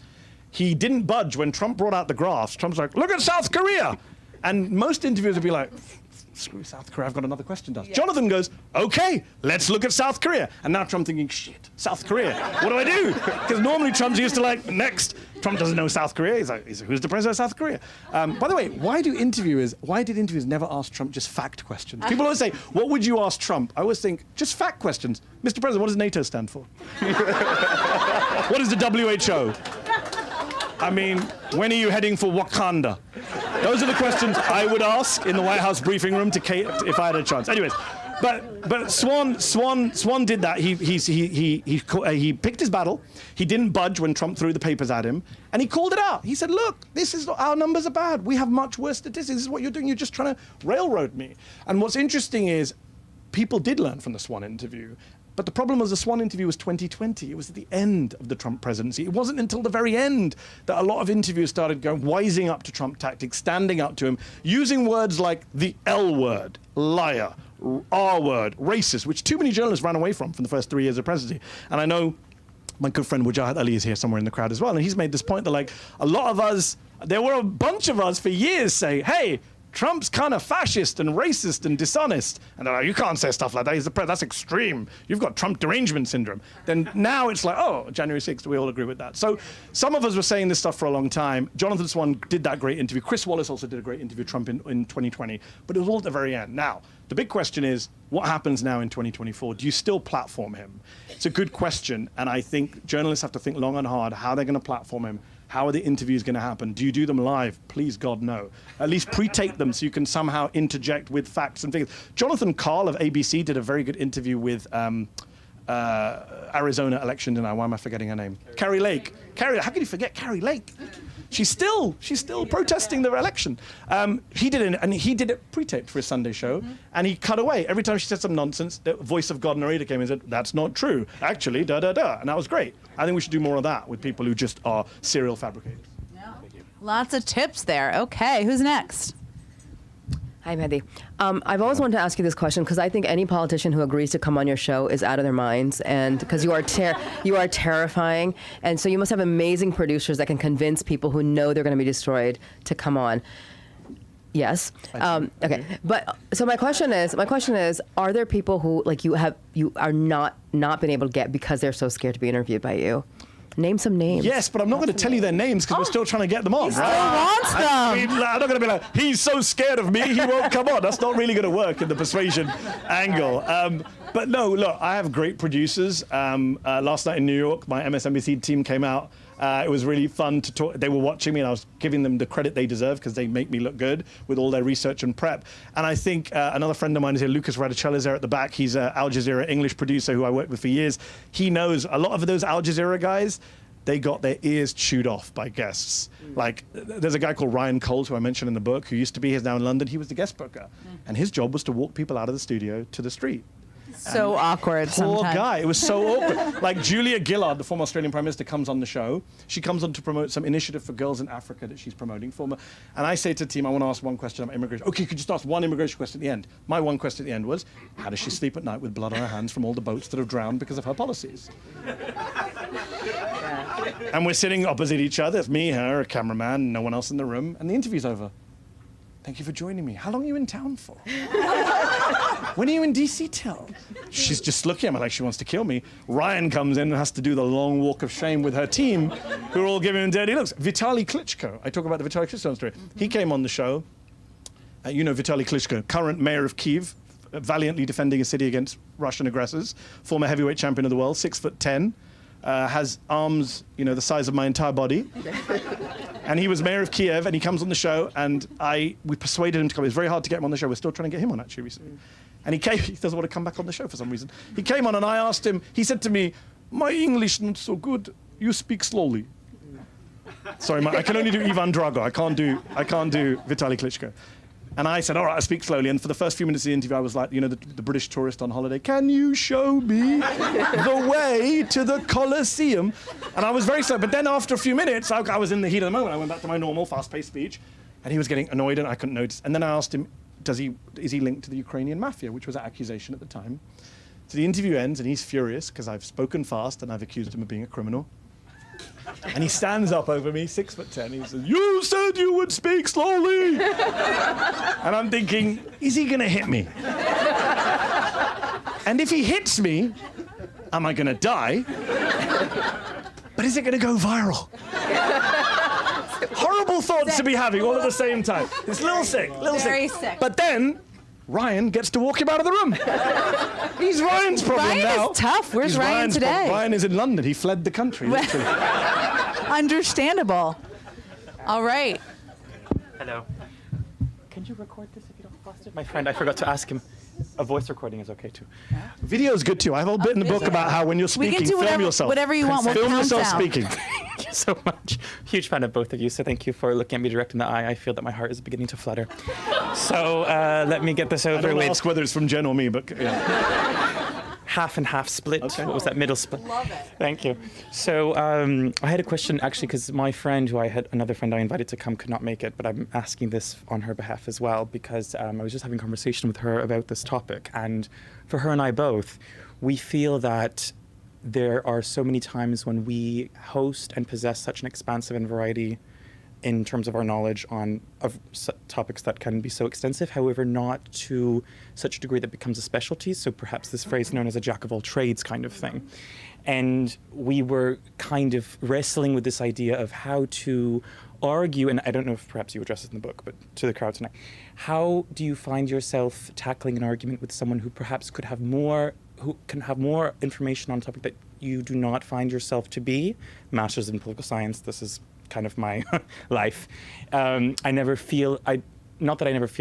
Speaker 3: He didn't budge when Trump brought out the graphs. Trump's like, look at South Korea. And most interviewers would be like, screw South Korea, I've got another question to ask. Yeah. Jonathan goes, okay, let's look at South Korea. And now Trump thinking, shit, South Korea, what do I do? Because normally Trump's used to like, next. Trump doesn't know South Korea. He's like, who's the president of South Korea? By the way, why did interviewers never ask Trump just fact questions? People always say, what would you ask Trump? I always think, just fact questions. Mr. President, what does NATO stand for? What is the WHO? I mean, when are you heading for Wakanda? Those are the questions I would ask in the White House briefing room to Kate if I had a chance. Anyways, but Swan did that. He picked his battle. He didn't budge when Trump threw the papers at him, and he called it out. He said, "Look, our numbers are bad. We have much worse statistics. This is what you're doing. You're just trying to railroad me." And what's interesting is, people did learn from the Swan interview. But the problem was the Swan interview was 2020. It was at the end of the Trump presidency. It wasn't until the very end that a lot of interviewers started wising up to Trump tactics, standing up to him, using words like the L word, liar, R word, racist, which too many journalists ran away from the first 3 years of presidency. And I know my good friend Wajahat Ali is here somewhere in the crowd as well, and he's made this point that like a lot of us, there were a bunch of us for years say, hey, Trump's kind of fascist and racist and dishonest. And they're like, you can't say stuff like that. He's the president. That's extreme. You've got Trump derangement syndrome. Then now it's like, oh, January 6th, we all agree with that. So some of us were saying this stuff for a long time. Jonathan Swan did that great interview. Chris Wallace also did a great interview, Trump in 2020. But it was all at the very end. Now, the big question is, what happens now in 2024? Do you still platform him? It's a good question. And I think journalists have to think long and hard how they're going to platform him. How are the interviews going to happen? Do you do them live? Please, God, no. At least pre-tape them so you can somehow interject with facts and figures. Jonathan Karl of ABC did a very good interview with Arizona election denier. Why am I forgetting her name? Carrie Lake. Carrie, how can you forget Carrie Lake? She's still protesting the election. He did it pre-taped for his Sunday show, and he cut away. Every time she said some nonsense, the voice of God narrator came in and said, that's not true. Actually, da-da-da. And that was great. I think we should do more of that with people who just are serial fabricators.
Speaker 2: Yeah. Lots of tips there. Okay, who's next?
Speaker 8: Hi, Mehdi. I've always wanted to ask you this question because I think any politician who agrees to come on your show is out of their minds, and because you are terrifying, and so you must have amazing producers that can convince people who know they're going to be destroyed to come on. Yes. Okay. But so my question is, are there people who like you are not been able to get because they're so scared to be interviewed by you? Name some names.
Speaker 3: Yes, but I'm not going to tell you their names because we're still trying to get them on.
Speaker 2: He still wants them.
Speaker 3: I'm not going to be like, he's so scared of me, he won't come on. That's not really going to work in the persuasion angle. But no, look, I have great producers. Last night in New York, my MSNBC team came out. It was really fun to talk. They were watching me, and I was giving them the credit they deserve because they make me look good with all their research and prep. And I think another friend of mine is here, Lucas Radicella is there at the back. He's an Al Jazeera English producer who I worked with for years. He knows a lot of those Al Jazeera guys. They got their ears chewed off by guests. Like, there's a guy called Ryan Coles, who I mentioned in the book, who used to be here now in London. He was the guest booker. And his job was to walk people out of the studio to the street.
Speaker 2: So awkward
Speaker 3: Poor
Speaker 2: sometimes.
Speaker 3: guy. It was so awkward. Like Julia Gillard, the former Australian Prime Minister, comes on the show. She comes on to promote some initiative for girls in Africa that she's promoting for me. And I say to the team, I want to ask one question about immigration. Okay, you could just ask one immigration question at the end. My one question at the end was, how does she sleep at night with blood on her hands from all the boats that have drowned because of her policies? And we're sitting opposite each other. It's me, her, a cameraman, no one else in the room. And the interview's over. Thank you for joining me. How long are you in town for? When are you in DC till? She's just looking at me like she wants to kill me. Ryan comes in and has to do the long walk of shame with her team, who are all giving him dirty looks. Vitaly Klitschko. I talk about the Vitaly Klitschko story. He came on the show. You know Vitaly Klitschko, current mayor of Kyiv, valiantly defending a city against Russian aggressors, former heavyweight champion of the world, 6'10", has arms, the size of my entire body. And he was mayor of Kiev, and he comes on the show, and we persuaded him to come. It was very hard to get him on the show. We're still trying to get him on, actually, recently. And he came. He doesn't want to come back on the show for some reason. He came on, and I asked him. He said to me, "My English not so good. You speak slowly." Sorry, I can only do Ivan Drago. I can't do Vitaly Klitschko. And I said, all right, I speak slowly. And for the first few minutes of the interview, I was like, you know, the British tourist on holiday, can you show me the way to the Colosseum? And I was very slow. But then after a few minutes, I was in the heat of the moment. I went back to my normal fast-paced speech. And he was getting annoyed, and I couldn't notice. And then I asked him, is he linked to the Ukrainian mafia, which was an accusation at the time. So the interview ends, and he's furious because I've spoken fast and I've accused him of being a criminal. And he stands up over me, 6'10". He says, "You said you would speak slowly." And I'm thinking, is he going to hit me? And if he hits me, am I going to die? But is it going to go viral? Horrible thoughts to be having all at the same time. It's a little sick,
Speaker 2: Very sick.
Speaker 3: But then Ryan gets to walk him out of the room. He's Ryan's problem
Speaker 2: Ryan
Speaker 3: now.
Speaker 2: is tough. Where's
Speaker 3: He's
Speaker 2: Ryan
Speaker 3: Ryan's
Speaker 2: today?
Speaker 3: problem. Ryan is in London. He fled the country, literally.
Speaker 2: Understandable. All right.
Speaker 9: Hello. Can you record this if you don't post it? My friend, I forgot to ask him. A voice recording is okay too.
Speaker 3: Video is good too. I have a whole bit in the book about how when you're
Speaker 2: We
Speaker 3: speaking,
Speaker 2: can do
Speaker 3: film yourself.
Speaker 2: whatever you want. We'll
Speaker 3: Film
Speaker 2: count
Speaker 3: yourself
Speaker 2: down.
Speaker 3: speaking.
Speaker 9: Thank you so much. Huge fan of both of you, so thank you for looking at me direct in the eye. I feel that my heart is beginning to flutter. So let me get this
Speaker 3: I
Speaker 9: over
Speaker 3: don't
Speaker 9: with.
Speaker 3: ask whether it's from Jen or me, but yeah.
Speaker 9: Half and half split.
Speaker 3: Okay.
Speaker 9: What was that middle split?
Speaker 2: Love it.
Speaker 9: Thank you. So I had a question actually because my friend, another friend I invited to come, could not make it, but I'm asking this on her behalf as well because I was just having a conversation with her about this topic, and for her and I both, we feel that there are so many times when we host and possess such an expansive and variety in terms of our knowledge of topics that can be so extensive, however, not to such a degree that becomes a specialty. So perhaps this phrase known as a jack of all trades kind of thing. And we were kind of wrestling with this idea of how to argue, and I don't know if perhaps you address it in the book, but to the crowd tonight, how do you find yourself tackling an argument with someone who perhaps who can have more information on a topic that you do not find yourself to be? Masters in political science, this is kind of my life. Not that I never feel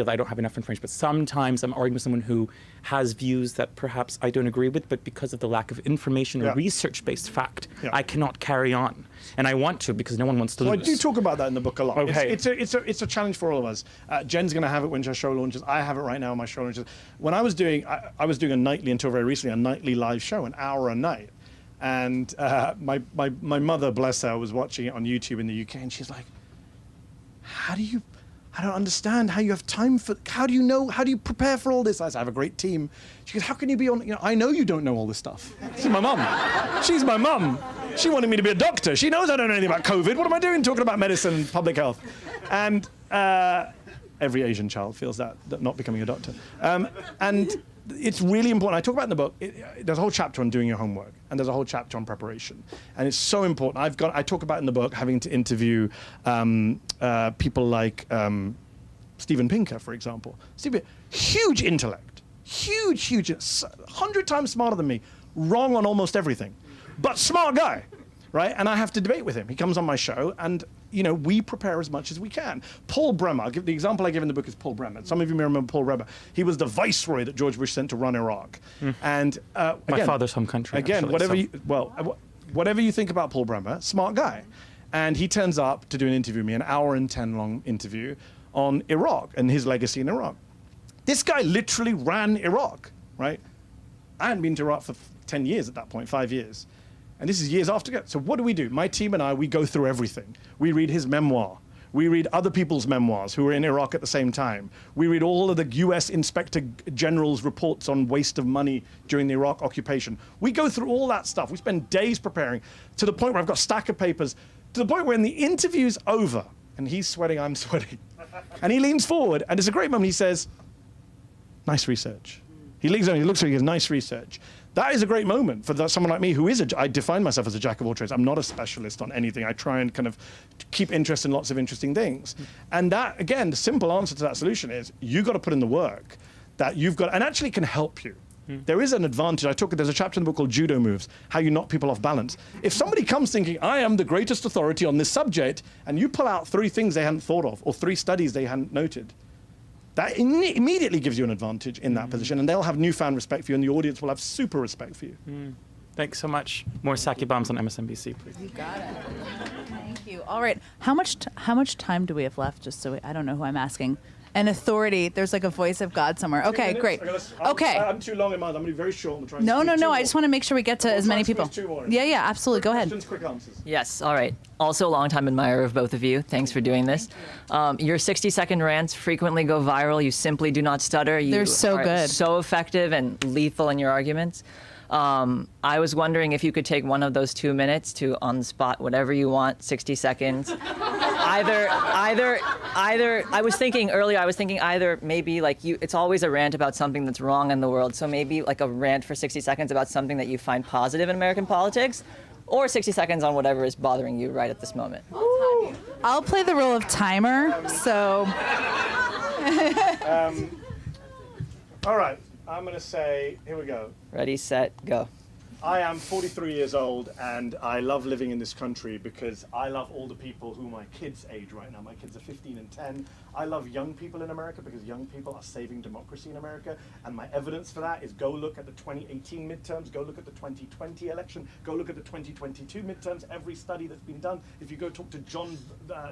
Speaker 9: that I don't have enough information, but sometimes I'm arguing with someone who has views that perhaps I don't agree with, but because of the lack of information or research-based fact, I cannot carry on. And I want to because no one wants to lose.
Speaker 3: I do talk about that in the book a lot.
Speaker 9: Okay.
Speaker 3: It's a challenge for all of us. Jen's going to have it when her show launches. I have it right now when my show launches. When I was doing a nightly, until very recently, a nightly live show, an hour a night. And my mother, bless her, was watching it on YouTube in the UK, and she's like, I don't understand how you have time for, how do you prepare for all this? I said, I have a great team. She goes, how can you be on, I know you don't know all this stuff. She's my mum. She's my mum. She wanted me to be a doctor. She knows I don't know anything about COVID. What am I doing talking about medicine and public health? And every Asian child feels that not becoming a doctor. And it's really important. I talk about in the book, there's a whole chapter on doing your homework, and there's a whole chapter on preparation. And it's so important. I talk about in the book having to interview people like Steven Pinker, for example. Steven, huge intellect, huge, 100 times smarter than me, wrong on almost everything, but smart guy, right? And I have to debate with him. He comes on my show, and we prepare as much as we can. Paul Bremer, the example I give in the book is Paul Bremer. Some of you may remember Paul Bremer. He was the viceroy that George Bush sent to run Iraq. And again,
Speaker 9: my father's home country.
Speaker 3: Again,
Speaker 9: actually,
Speaker 3: whatever you think about Paul Bremer, smart guy. And he turns up to do an interview with me, an hour and 10 long interview on Iraq and his legacy in Iraq. This guy literally ran Iraq, right? I hadn't been to Iraq for 10 years at that point, 5 years. And this is years after. So what do? My team and I, we go through everything. We read his memoir. We read other people's memoirs who were in Iraq at the same time. We read all of the US Inspector General's reports on waste of money during the Iraq occupation. We go through all that stuff. We spend days preparing to the point where I've got a stack of papers, to the point where when the interview's over and he's sweating, I'm sweating. And he leans forward, and it's a great moment. He says, nice research. He looks at me, he goes, nice research. That is a great moment for someone like me who I define myself as a jack of all trades. I'm not a specialist on anything. I try and kind of keep interest in lots of interesting things. And that, again, the simple answer to that solution is you got to put in the work that you've got, and actually can help you. There is an advantage. There's a chapter in the book called Judo Moves, how you knock people off balance. If somebody comes thinking, I am the greatest authority on this subject, and you pull out 3 things they hadn't thought of, or 3 studies they hadn't noted, that immediately gives you an advantage in that position, and they'll have newfound respect for you, and the audience will have super respect for you.
Speaker 9: Thanks so much. More Psaki bombs on MSNBC, please.
Speaker 2: You got it. Thank you. All right. How much time do we have left? Just so I don't know who I'm asking. An authority. There's like a voice of God somewhere. Okay, great. Okay.
Speaker 3: I'm too long in mind. I'm going to be very short. I'm trying
Speaker 2: No.
Speaker 3: to
Speaker 2: I just want to make sure we get to as many people. Yeah, absolutely. Go ahead.
Speaker 3: Questions, quick answers.
Speaker 10: Yes, all right. Also a longtime admirer of both of you. Thanks for doing this. Your 60-second rants frequently go viral. You simply do not stutter.
Speaker 2: They're so
Speaker 10: are
Speaker 2: good.
Speaker 10: So effective and lethal in your arguments. I was wondering if you could take one of those 2 minutes to on the spot, whatever you want, 60 seconds. Either, I was thinking either maybe like it's always a rant about something that's wrong in the world. So maybe like a rant for 60 seconds about something that you find positive in American politics, or 60 seconds on whatever is bothering you right at this moment.
Speaker 2: I'll play the role of timer. So.
Speaker 3: All right. I'm going to say, here we go.
Speaker 10: Ready, set, go.
Speaker 3: I am 43 years old, and I love living in this country because I love all the people who my kids age right now. My kids are 15 and 10. I love young people in America because young people are saving democracy in America. And my evidence for that is go look at the 2018 midterms, go look at the 2020 election, go look at the 2022 midterms, every study that's been done. If you go talk to John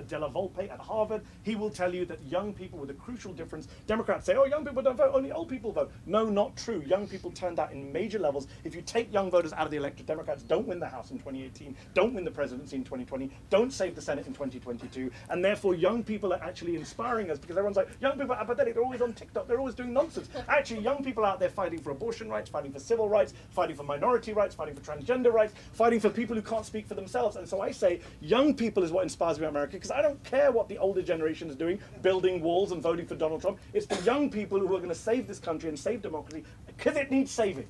Speaker 3: Della Volpe at Harvard, he will tell you that young people with a crucial difference. Democrats say, oh, young people don't vote, only old people vote. No, not true. Young people turned out in major levels. If you take young voters out of the electorate, Democrats don't win the House in 2018, don't win the presidency in 2020, don't save the Senate in 2022, and therefore young people are actually inspiring us because everyone's like, young people are apathetic, they're always on TikTok, they're always doing nonsense. Actually, young people out there fighting for abortion rights, fighting for civil rights, fighting for minority rights, fighting for transgender rights, fighting for people who can't speak for themselves. And so I say young people is what inspires me about America, because I don't care what the older generation is doing, building walls and voting for Donald Trump. It's the young people who are going to save this country and save democracy because it needs saving.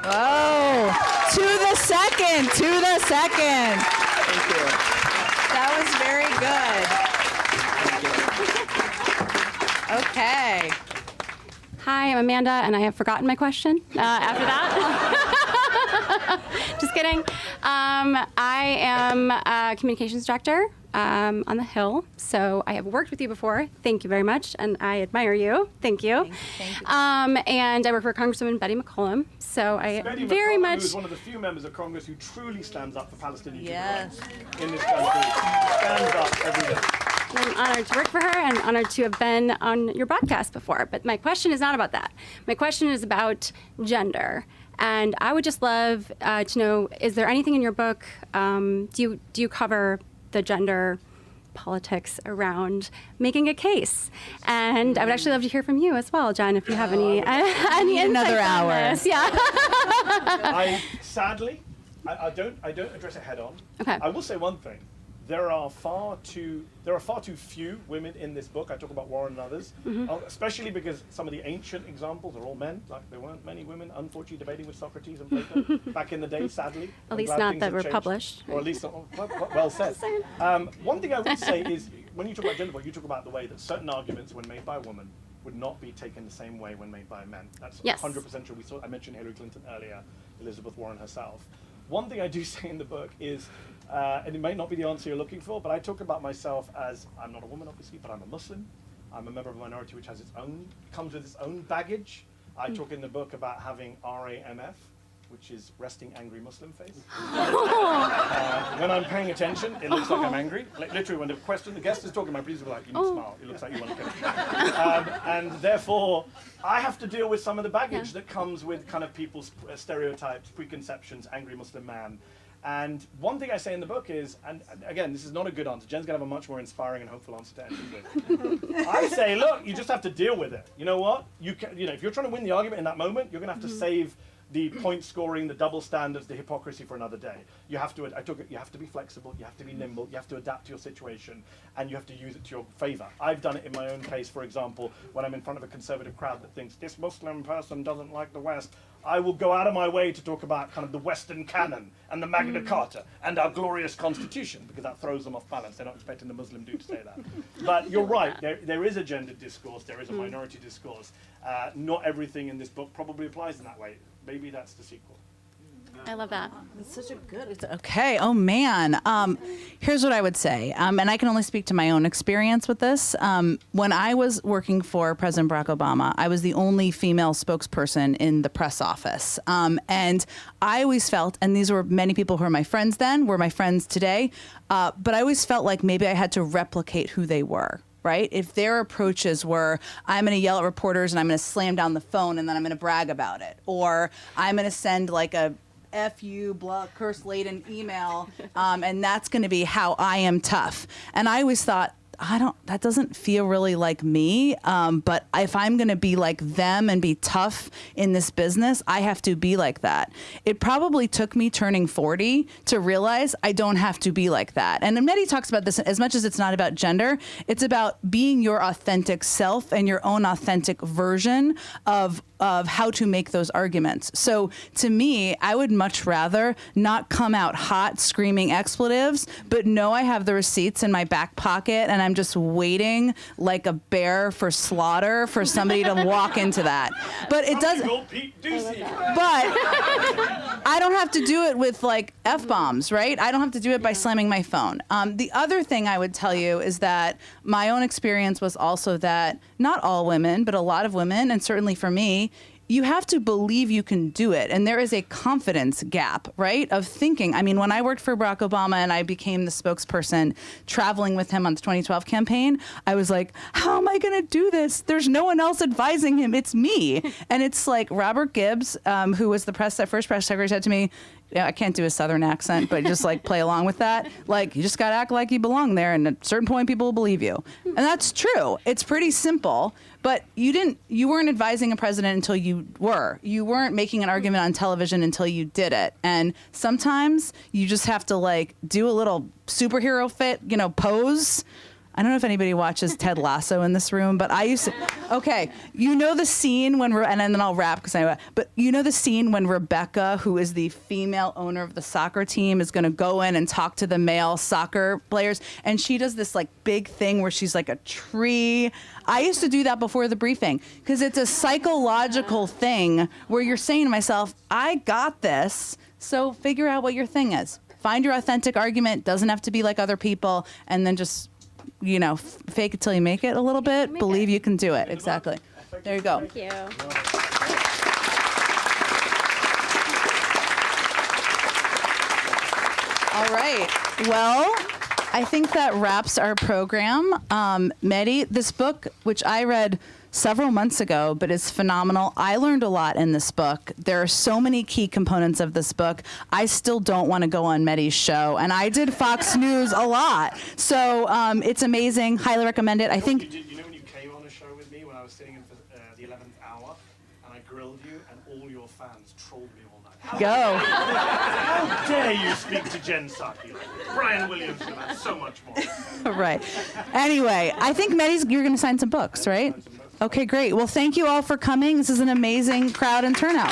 Speaker 2: Oh, to the second.
Speaker 3: Thank you.
Speaker 2: That was very good. Okay.
Speaker 11: Hi, I'm Amanda, and I have forgotten my question after that. Just kidding. I am a communications director on the Hill, so I have worked with you before. Thank you very much, and I admire you. Thank you.
Speaker 2: Thank you.
Speaker 11: And I work for Congresswoman Betty McCollum, so I
Speaker 3: Betty
Speaker 11: very
Speaker 3: McCollum,
Speaker 11: much...
Speaker 3: who's one of the few members of Congress who truly stands up for Palestinian
Speaker 2: Yes.
Speaker 3: rights in this country. Stands up every day.
Speaker 11: I'm honored to work for her and honored to have been on your broadcast before. But my question is not about that. My question is about gender. And I would just love to know, is there anything in your book, do you cover the gender politics around making a case? And I would actually love to hear from you as well, Jen, if you have any
Speaker 2: another
Speaker 11: insights on
Speaker 2: hour.
Speaker 11: this. Yeah.
Speaker 3: Sadly, I don't address it head on.
Speaker 11: Okay.
Speaker 3: I will say one thing. There are far too few women in this book. I talk about Warren and others, especially because some of the ancient examples are all men. Like there weren't many women, unfortunately, debating with Socrates and Plato back in the day. Sadly,
Speaker 11: At least not that were published.
Speaker 3: or at least well said. One thing I would say is when you talk about gender, you talk about the way that certain arguments, when made by a woman, would not be taken the same way when made by a man. That's 100% true. I mentioned Hillary Clinton earlier, Elizabeth Warren herself. One thing I do say in the book is, and it may not be the answer you're looking for, but I talk about myself as, I'm not a woman obviously, but I'm a Muslim. I'm a member of a minority which comes with its own baggage. I talk in the book about having RAMF, which is resting angry Muslim face. When I'm paying attention, it looks like I'm angry. Like, literally, when the guest is talking, my producer will be like, you need to smile. It looks like you want to kill it. And therefore, I have to deal with some of the baggage that comes with kind of people's stereotypes, preconceptions, angry Muslim man. And one thing I say in the book is, and again, this is not a good answer. Jen's going to have a much more inspiring and hopeful answer to end with. I say, look, you just have to deal with it. You know what? If you're trying to win the argument in that moment, you're going to have to save the point scoring, the double standards, the hypocrisy for another day. You have to be flexible, you have to be nimble, you have to adapt to your situation, and you have to use it to your favor. I've done it in my own case, for example, when I'm in front of a conservative crowd that thinks this Muslim person doesn't like the West. I will go out of my way to talk about kind of the Western canon and the Magna Carta and our glorious Constitution, because that throws them off balance. They're not expecting the Muslim dude to say that. But you're right, there is a gender discourse, there is a minority discourse. Not everything in this book probably applies in that way. Maybe that's the sequel.
Speaker 11: I love that.
Speaker 2: It's such a good. Okay. Oh man. Here's what I would say, and I can only speak to my own experience with this. When I was working for President Barack Obama, I was the only female spokesperson in the press office, and I always felt, and these were many people who were my friends then, were my friends today, but I always felt like maybe I had to replicate who they were. Right? If their approaches were, I'm going to yell at reporters and I'm going to slam down the phone and then I'm going to brag about it, or I'm going to send like a F you, blah, curse laden email, and that's going to be how I am tough. And I always thought, that doesn't feel really like me. But if I'm going to be like them and be tough in this business, I have to be like that. It probably took me turning 40 to realize I don't have to be like that. And Mehdi talks about this as much as it's not about gender. It's about being your authentic self and your own authentic version of how to make those arguments. So to me, I would much rather not come out hot screaming expletives, but know I have the receipts in my back pocket and I'm just waiting like a bear for slaughter for somebody to walk into that. But it does. But I don't have to do it with like F-bombs, right? I don't have to do it by slamming my phone. The other thing I would tell you is that my own experience was also that not all women, but a lot of women, and certainly for me, you have to believe you can do it. And there is a confidence gap, right, of thinking. I mean, when I worked for Barack Obama and I became the spokesperson traveling with him on the 2012 campaign, I was like, how am I going to do this? There's no one else advising him. It's me. And it's like Robert Gibbs, who was the first press secretary, said to me, I can't do a Southern accent, but just like play along with that. Like, you just got to act like you belong there. And at a certain point, people will believe you. And that's true. It's pretty simple. But you weren't advising a president until you were. You weren't making an argument on television until you did it. And sometimes you just have to like do a little superhero fit, pose. I don't know if anybody watches Ted Lasso in this room, but I used to. Okay, you know the scene when and then I'll wrap but you know the scene when Rebecca, who is the female owner of the soccer team, is going to go in and talk to the male soccer players, and she does this like big thing where she's like a tree. I used to do that before the briefing because it's a psychological thing where you're saying to myself, I got this, so figure out what your thing is. Find your authentic argument. Doesn't have to be like other people, and then just fake it till you make it a little bit. Believe you can do it. Exactly. There you go.
Speaker 11: Thank you.
Speaker 2: All right. Well, I think that wraps our program. Mehdi, this book, which I read several months ago, but is phenomenal. I learned a lot in this book. There are so many key components of this book. I still don't want to go on Mehdi's show, and I did Fox News a lot. So it's amazing. Highly recommend it. I think.
Speaker 3: You know when you came on a show with me when I was sitting in the 11th hour, and I grilled you, and all your fans trolled me all night.
Speaker 2: Go.
Speaker 3: How dare you speak to Jen Psaki? Brian Williams about so much more.
Speaker 2: Right. Anyway, I think you're going to sign some books, right? Okay, great. Well, thank you all for coming. This is an amazing crowd and turnout.